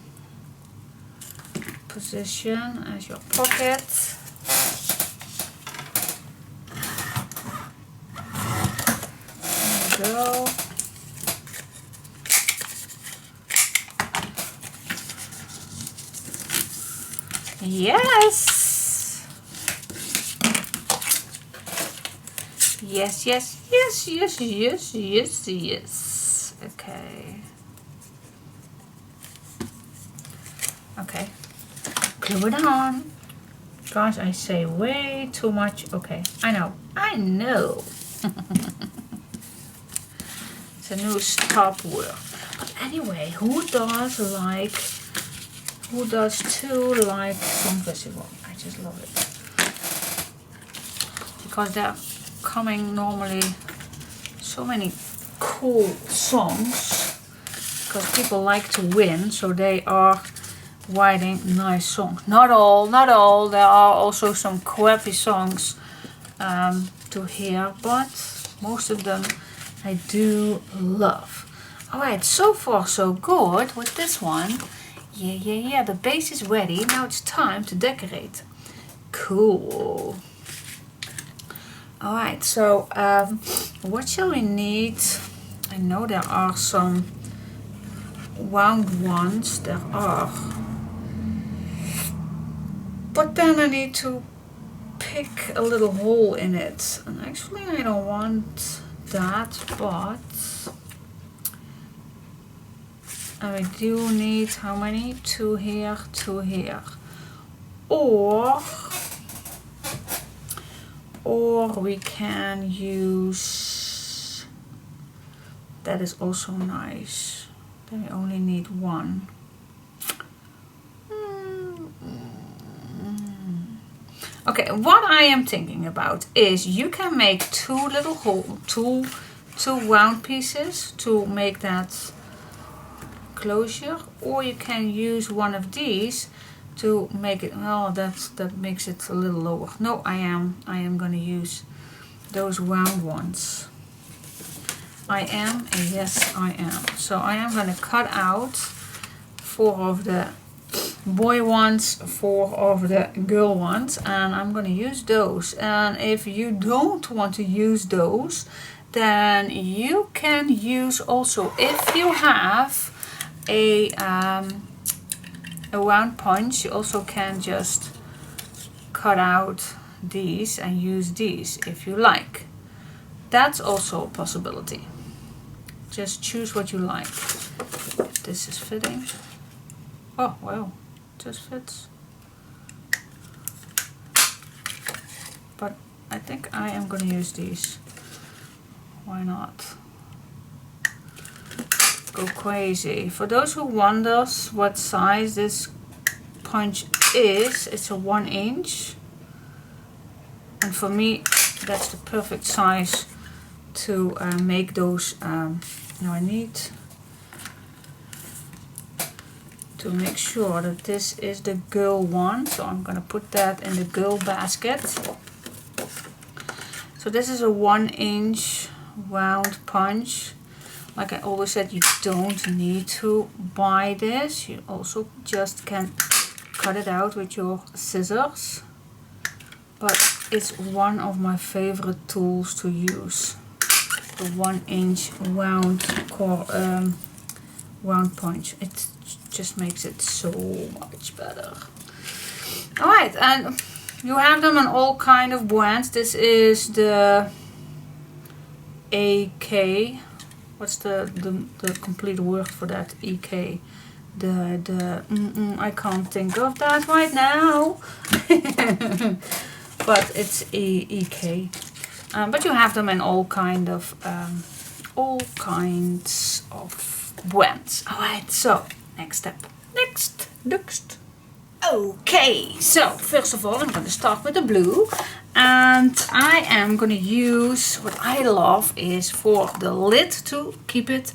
A: position as your pocket. There we go. Yes. Yes. Okay. Okay. Glue it on. Gosh, I say way too much. Okay, I know. It's a new stop word. But anyway, who does too like Song Festival? I just love it. Because they're coming normally so many cool songs. Because people like to win, so they are writing nice songs. Not all. There are also some crappy songs to hear, but most of them I do love. Alright, so far so good with this one. Yeah, the base is ready. Now it's time to decorate. Cool. Alright, so what shall we need? I know there are some round ones. There are. But then I need to pick a little hole in it. And actually I don't want that, but I do need how many? 2 here, 2 here. Or we can use, that is also nice. Then we only need 1. Okay, what I am thinking about is you can make 2 little hole, two round pieces to make that closure, or you can use one of these to make it, well, that makes it a little lower. No, I am going to use those round ones. Yes I am. So I am going to cut out 4 of the boy ones, 4 of the girl ones, and I'm going to use those. And if you don't want to use those, then you can use also, if you have a round punch, you also can just cut out these and use these if you like. That's also a possibility. Just choose what you like. If this is fitting. Oh well, just fits. But I think I am going to use these. Why not? Go crazy. For those who wonders what size this punch is, it's a 1 inch. And for me, that's the perfect size to make those. Now I need to make sure that this is the girl one, so I'm gonna put that in the girl basket. So this is a 1 inch round punch. Like I always said, you don't need to buy this. You also just can cut it out with your scissors. But it's one of my favorite tools to use. The 1-inch round punch. It just makes it so much better. Alright, and you have them in all kind of brands. This is the AK. What's the complete word for that? EK. I can't think of that right now. But it's EK. But you have them in all kinds of brands. Alright, so next step. Next. Okay, so first of all I'm going to start with the blue, and I am going to use, what I love is for the lid to keep it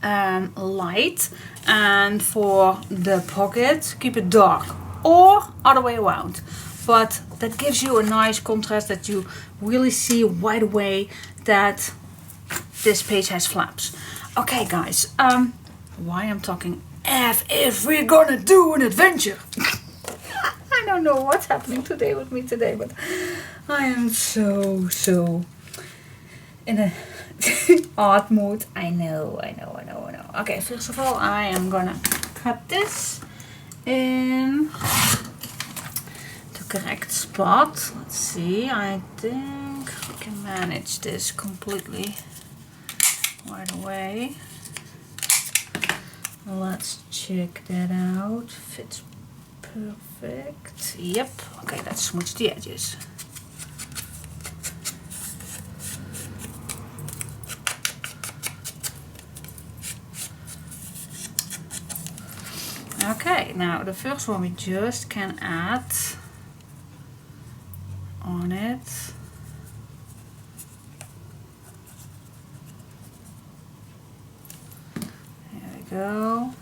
A: light, and for the pocket keep it dark, or other way around. But that gives you a nice contrast that you really see right away that this page has flaps. Okay guys, why I'm talking if we're gonna do an adventure. I don't know what's happening today with me today, but I am so in a art mood. I know. Okay, first of all I am gonna cut this in the correct spot. Let's see, I think we can manage this completely right away. Let's check that out. Fits perfect. Yep. Okay, let's smooth the edges. Okay, now the first one we just can add on it. There we go.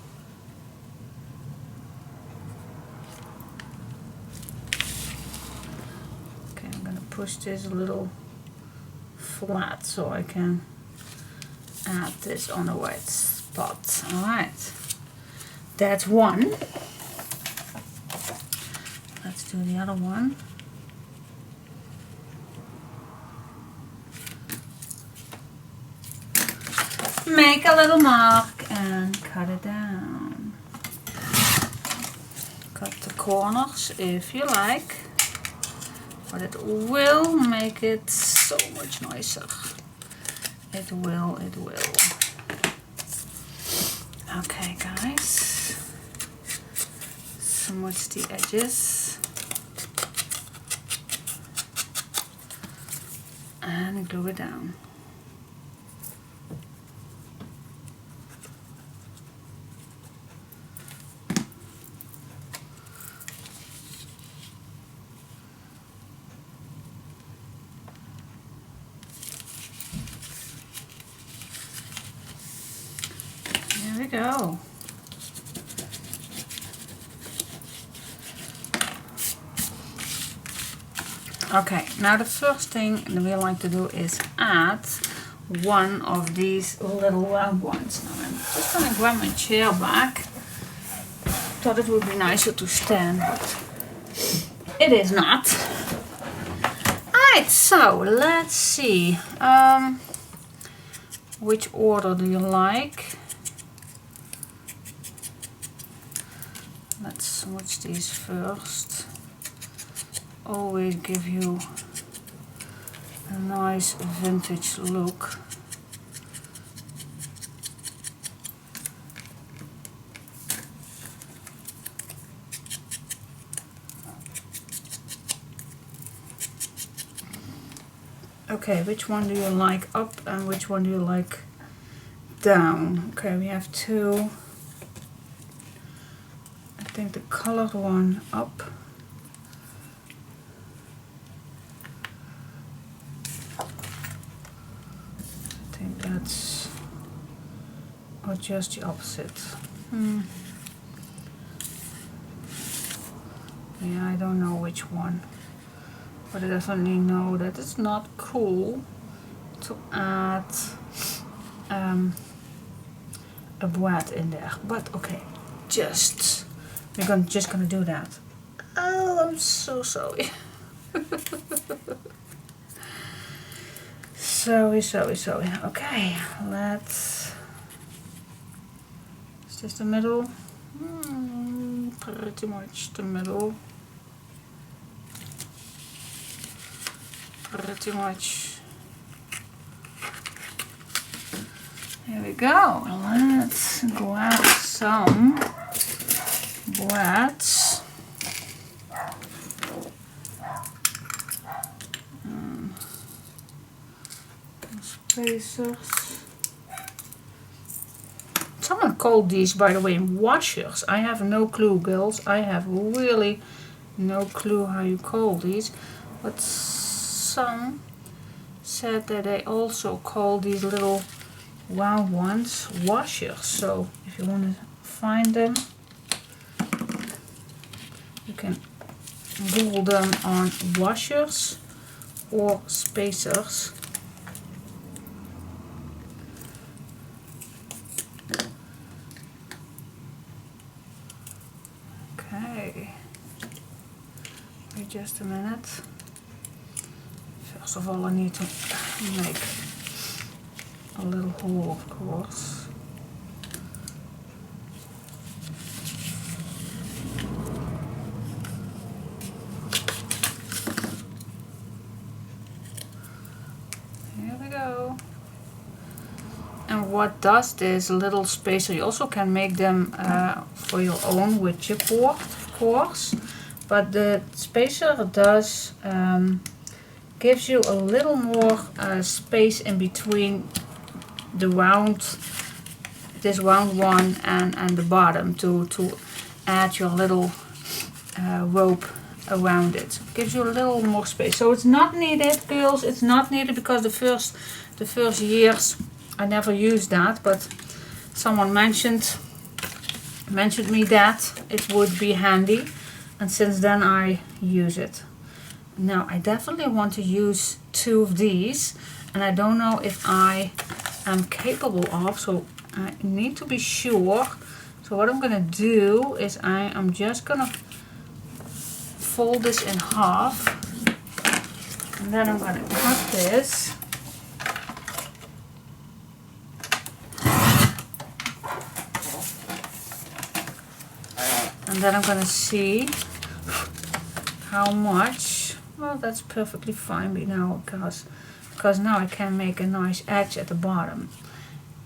A: Okay, I'm gonna push this a little flat so I can add this on the right spot. Alright, that's one. Let's do the other one. Make a little mark and cut it down. Cut the corners if you like, but it will make it so much nicer. It will. Okay guys, smooth the edges and glue it down. There we go. Okay, now the first thing that we like to do is add one of these little round ones. Now I'm just going to grab my chair back. Thought it would be nicer to stand, but it is not. Alright, so let's see. Which order do you like? Let's switch these first. Always give you a nice vintage look. Okay, which one do you like up and which one do you like down? Okay, we have two. I think the colored one up. I think that's, or just the opposite. Yeah, I don't know which one. But I definitely know that it's not cool to add a boîte in there, but okay, we're just gonna do that. Oh, I'm so sorry. sorry. Okay, let's. Is this the middle? Pretty much the middle. Pretty much. Here we go. Let's grab some boîtes. Spacers. Someone called these, by the way, washers. I have no clue, girls. I have really no clue how you call these. But some said that they also call these little round ones washers. So if you want to find them, you can Google them on washers or spacers. Okay, wait just a minute. First of all, I need to make a little hole, of course. Here we go. And what does this little spacer, you also can make them for your own with chipboard, of course, but the spacer does gives you a little more space in between the this round one and the bottom to add your little rope around it. Gives you a little more space. So it's not needed, girls. It's not needed because the first years I never used that, but someone mentioned me that it would be handy, and since then I use it. Now I definitely want to use 2 of these, and I don't know if I am capable of, so I need to be sure. So what I'm gonna do is I am just gonna fold this in half, and then I'm gonna cut this. And then I'm gonna see how much. Well, that's perfectly fine now because now I can make a nice edge at the bottom,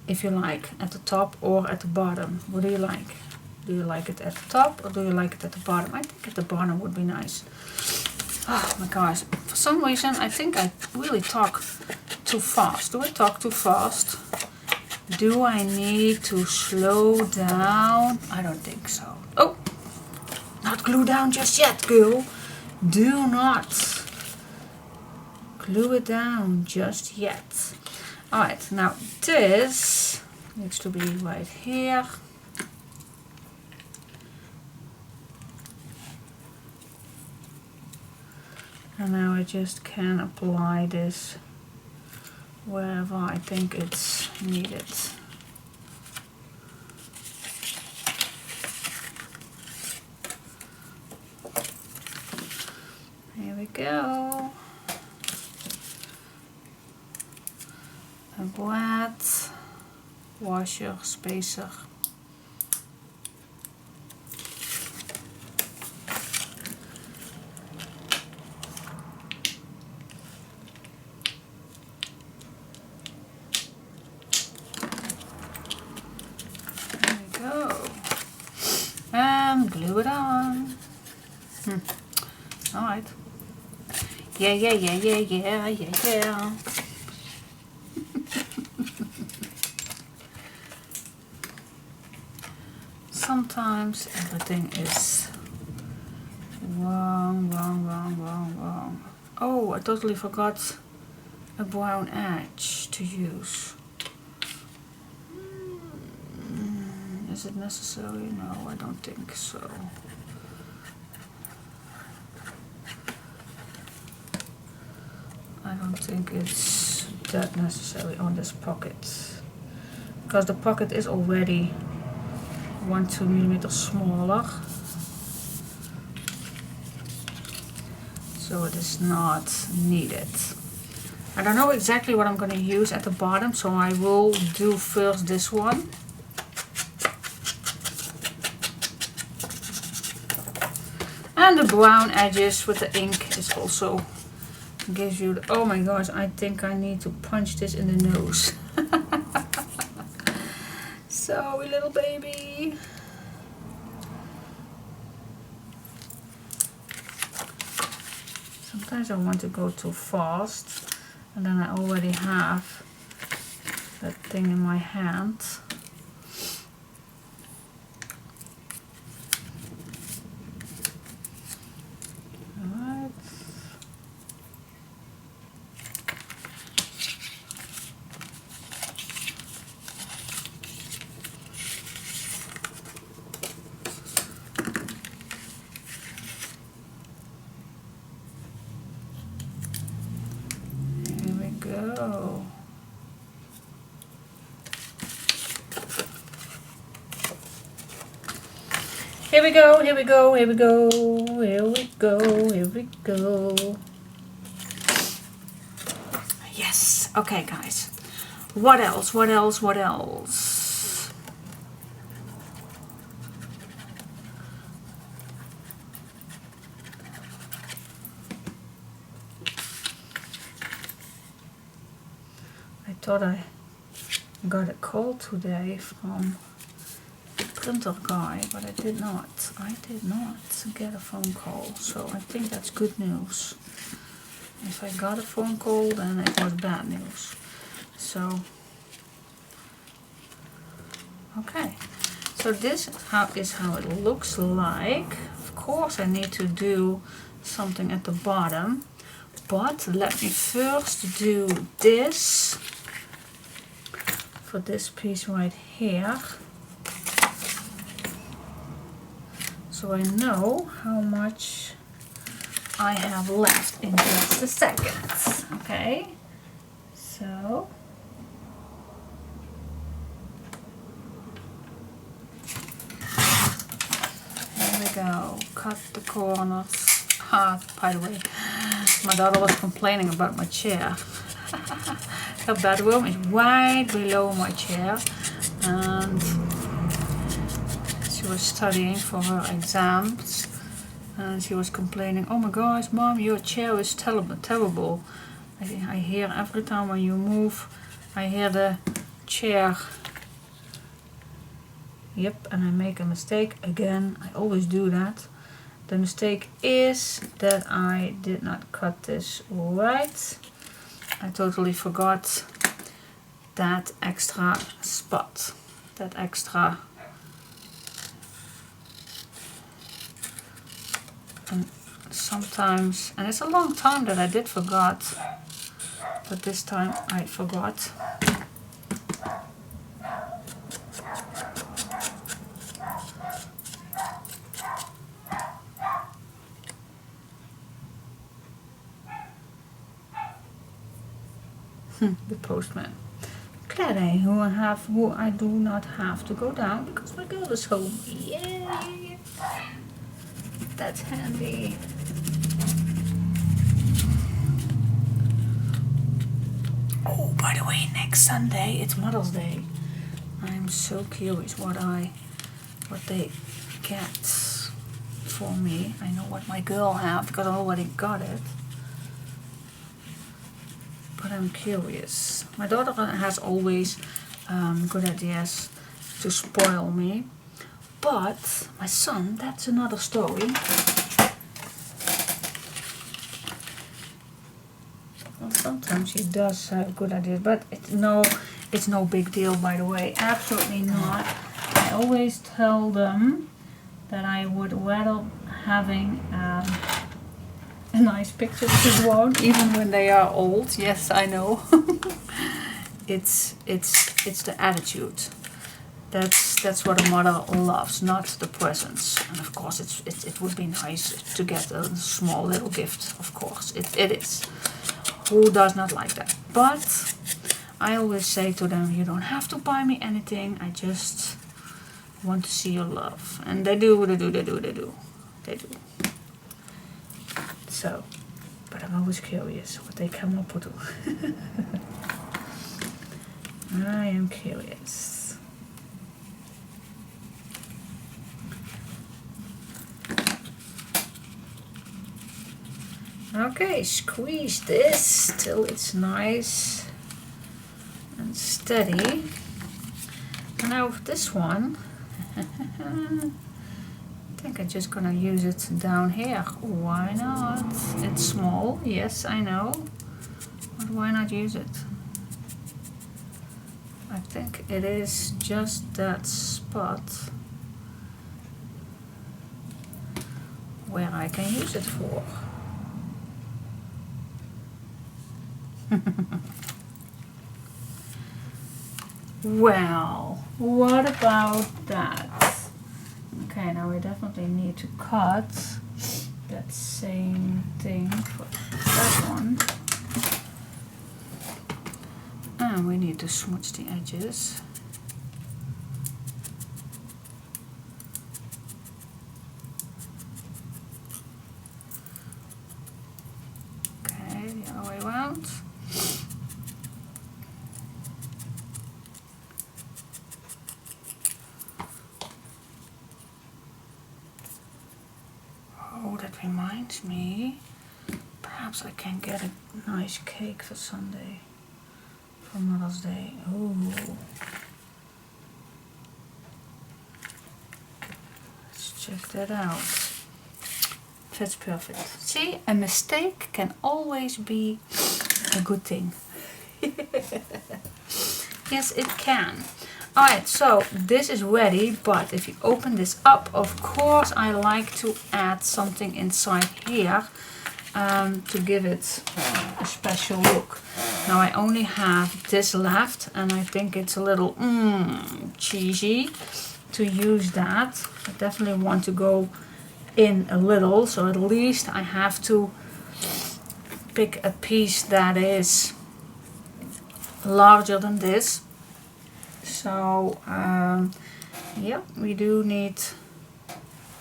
A: if you like, at the top or at the bottom. What do you like? Do you like it at the top or do you like it at the bottom? I think at the bottom would be nice. Oh my gosh, for some reason I think I really talk too fast. Do I talk too fast? Do I need to slow down? I don't think so. Oh, not glue down just yet, girl. Do not glue it down just yet. Alright, now this needs to be right here. And now I just can apply this wherever I think it's needed. Here we go. A boîte, washer, spacer. There we go. And glue it on. All right. Yeah. Sometimes everything is wrong. Oh, I totally forgot a brown edge to use. Is it necessary? No, I don't think so. I don't think it's that necessary on this pocket, because the pocket is already 1-2 millimeters smaller, so it is not needed. I don't know exactly what I'm going to use at the bottom, so I will do first this one. And the brown edges with the ink is also gives you, oh my gosh, I think I need to punch this in the nose. Sorry, little baby. Sometimes I want to go too fast, and then I already have that thing in my hand. Alright. Here we go. Here we go, here we go, here we go, here we go, here we go. Yes, okay guys. What else, what else, what else? I thought I got a call today from printer guy, but I did not. I did not get a phone call, so I think that's good news. If I got a phone call, then it was bad news. So, okay. So this is how it looks like. Of course, I need to do something at the bottom, but let me first do this for this piece right here. So I know how much I have left in just a second. Okay, so there we go. Cut the corners. By the way, my daughter was complaining about my chair. Her bedroom is right below my chair, and she was studying for her exams, and she was complaining, oh my gosh, Mom, your chair is terrible. I hear every time when you move, I hear the chair. Yep, and I make a mistake again. I always do that. The mistake is that I did not cut this right. I totally forgot that extra spot, that extra. And sometimes, and it's a long time that I did forgot, but this time I forgot. The postman. Claire, who I do not have to go down because my girl is home. Yay! That's handy. Oh, by the way, next Sunday it's Mother's Day. I'm so curious what they get for me. I know what my girl have because I already got it. But I'm curious. My daughter has always good ideas to spoil me. But my son, that's another story. Well, sometimes he does have good ideas, but it's no big deal, by the way. Absolutely not. I always tell them that I would rather having a nice picture to draw, even when they are old. Yes, I know. it's the attitude. That's what a mother loves, not the presents. And of course, it would be nice to get a small little gift. Of course, it is. Who does not like that? But I always say to them, you don't have to buy me anything, I just want to see your love. And they do. So, but I'm always curious what they come up with. I am curious. Okay, squeeze this till it's nice and steady. And now with this one, I think I'm just gonna use it down here. Why not? It's small, yes, I know, but why not use it? I think it is just that spot where I can use it for. Well, what about that? Okay, now we definitely need to cut that same thing for that one. And we need to smudge the edges. Okay, the other way around. Oh, that reminds me, perhaps I can get a nice cake for Sunday, for Mother's Day. Oh, let's check that out. That's perfect. See, a mistake can always be a good thing. Yes, it can. Alright, so this is ready, but if you open this up, of course I like to add something inside here to give it a special look. Now I only have this left, and I think it's a little cheesy to use that. I definitely want to go in a little, so at least I have to pick a piece that is larger than this. So yeah, we do need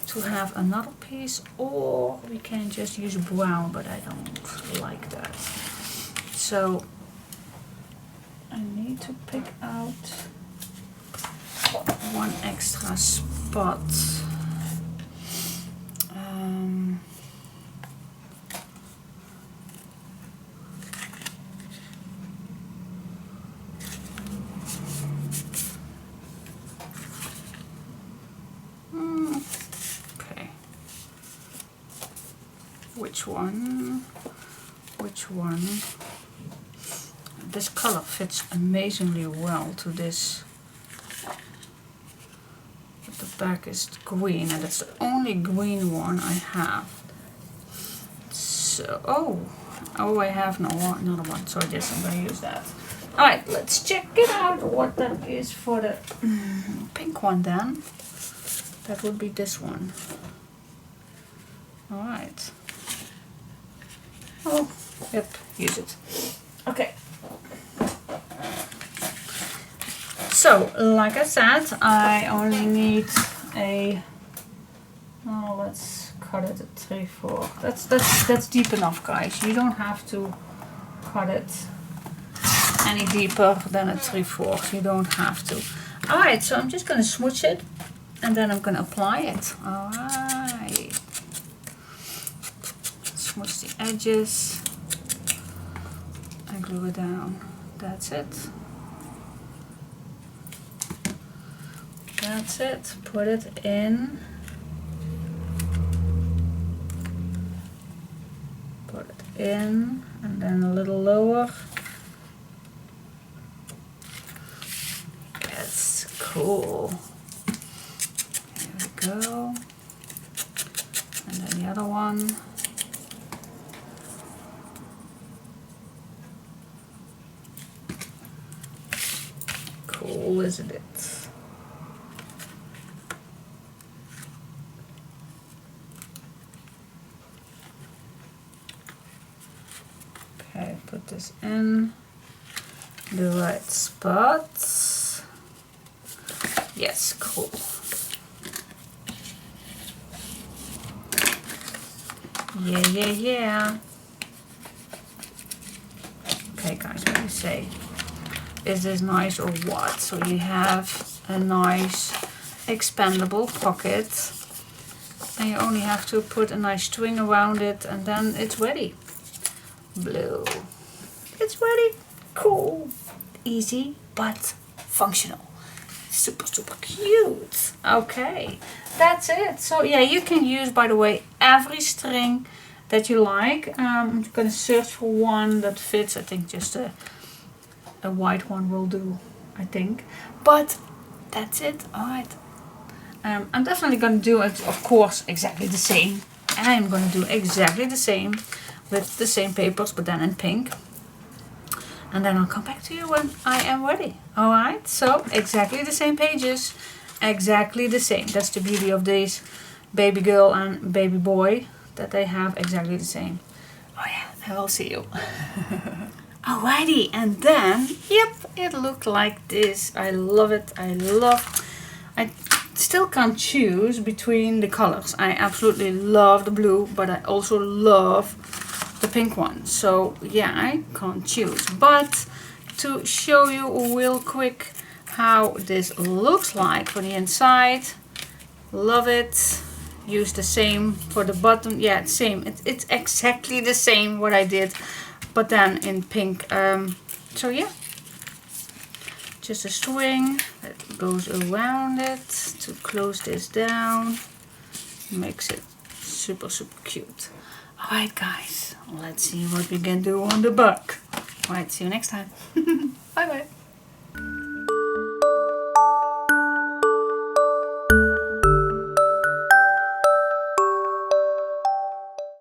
A: to have another piece, or we can just use brown, but I don't like that. So I need to pick out one extra spot. Which one? This color fits amazingly well to this. But the back is green, and it's the only green one I have. So, oh, I have another one. So yes, I'm going to use that. All right, let's check it out. What that is for the pink one then. That would be this one. All right. Oh, yep, use it. Okay. So, like I said, I only need a, oh, let's cut it at 3/4. That's deep enough, guys. You don't have to cut it any deeper than a 3/4. You don't have to. Alright, so I'm just going to smooch it, and then I'm going to apply it. Alright. Smooch the edges and glue it down. That's it. That's it. Put it in. Put it in, and then a little lower. That's cool. There we go. And then the other one. Cool, isn't it? Okay, put this in. the right spots. Yes, cool. Yeah. Okay guys, what do you say? Is this nice or what? So you have a nice expandable pocket and you only have to put a nice string around it and then it's ready. Blue. It's ready. Cool. Easy but functional. Super cute. Okay, that's it. So yeah, you can use, by the way, every string that you like. I'm gonna search for one that fits. I think just a white one will do, I think. But that's it. Alright. I'm definitely gonna do it, of course, exactly the same. I'm gonna do exactly the same with the same papers, but then in pink. And then I'll come back to you when I am ready. Alright, so exactly the same pages, exactly the same. That's the beauty of these baby girl and baby boy, that they have exactly the same. Oh yeah, I will see you. Alrighty, and then, yep, it looked like this. I love it, I still can't choose between the colors. I absolutely love the blue, but I also love the pink one. So yeah, I can't choose. But to show you real quick how this looks like for the inside, love it. Use the same for the bottom. Yeah, it's same. It's exactly the same what I did, but then in pink. So yeah, just a string that goes around it to close this down. Makes it super cute. Alright guys, let's see what we can do on the back. Alright, see you next time. Bye bye.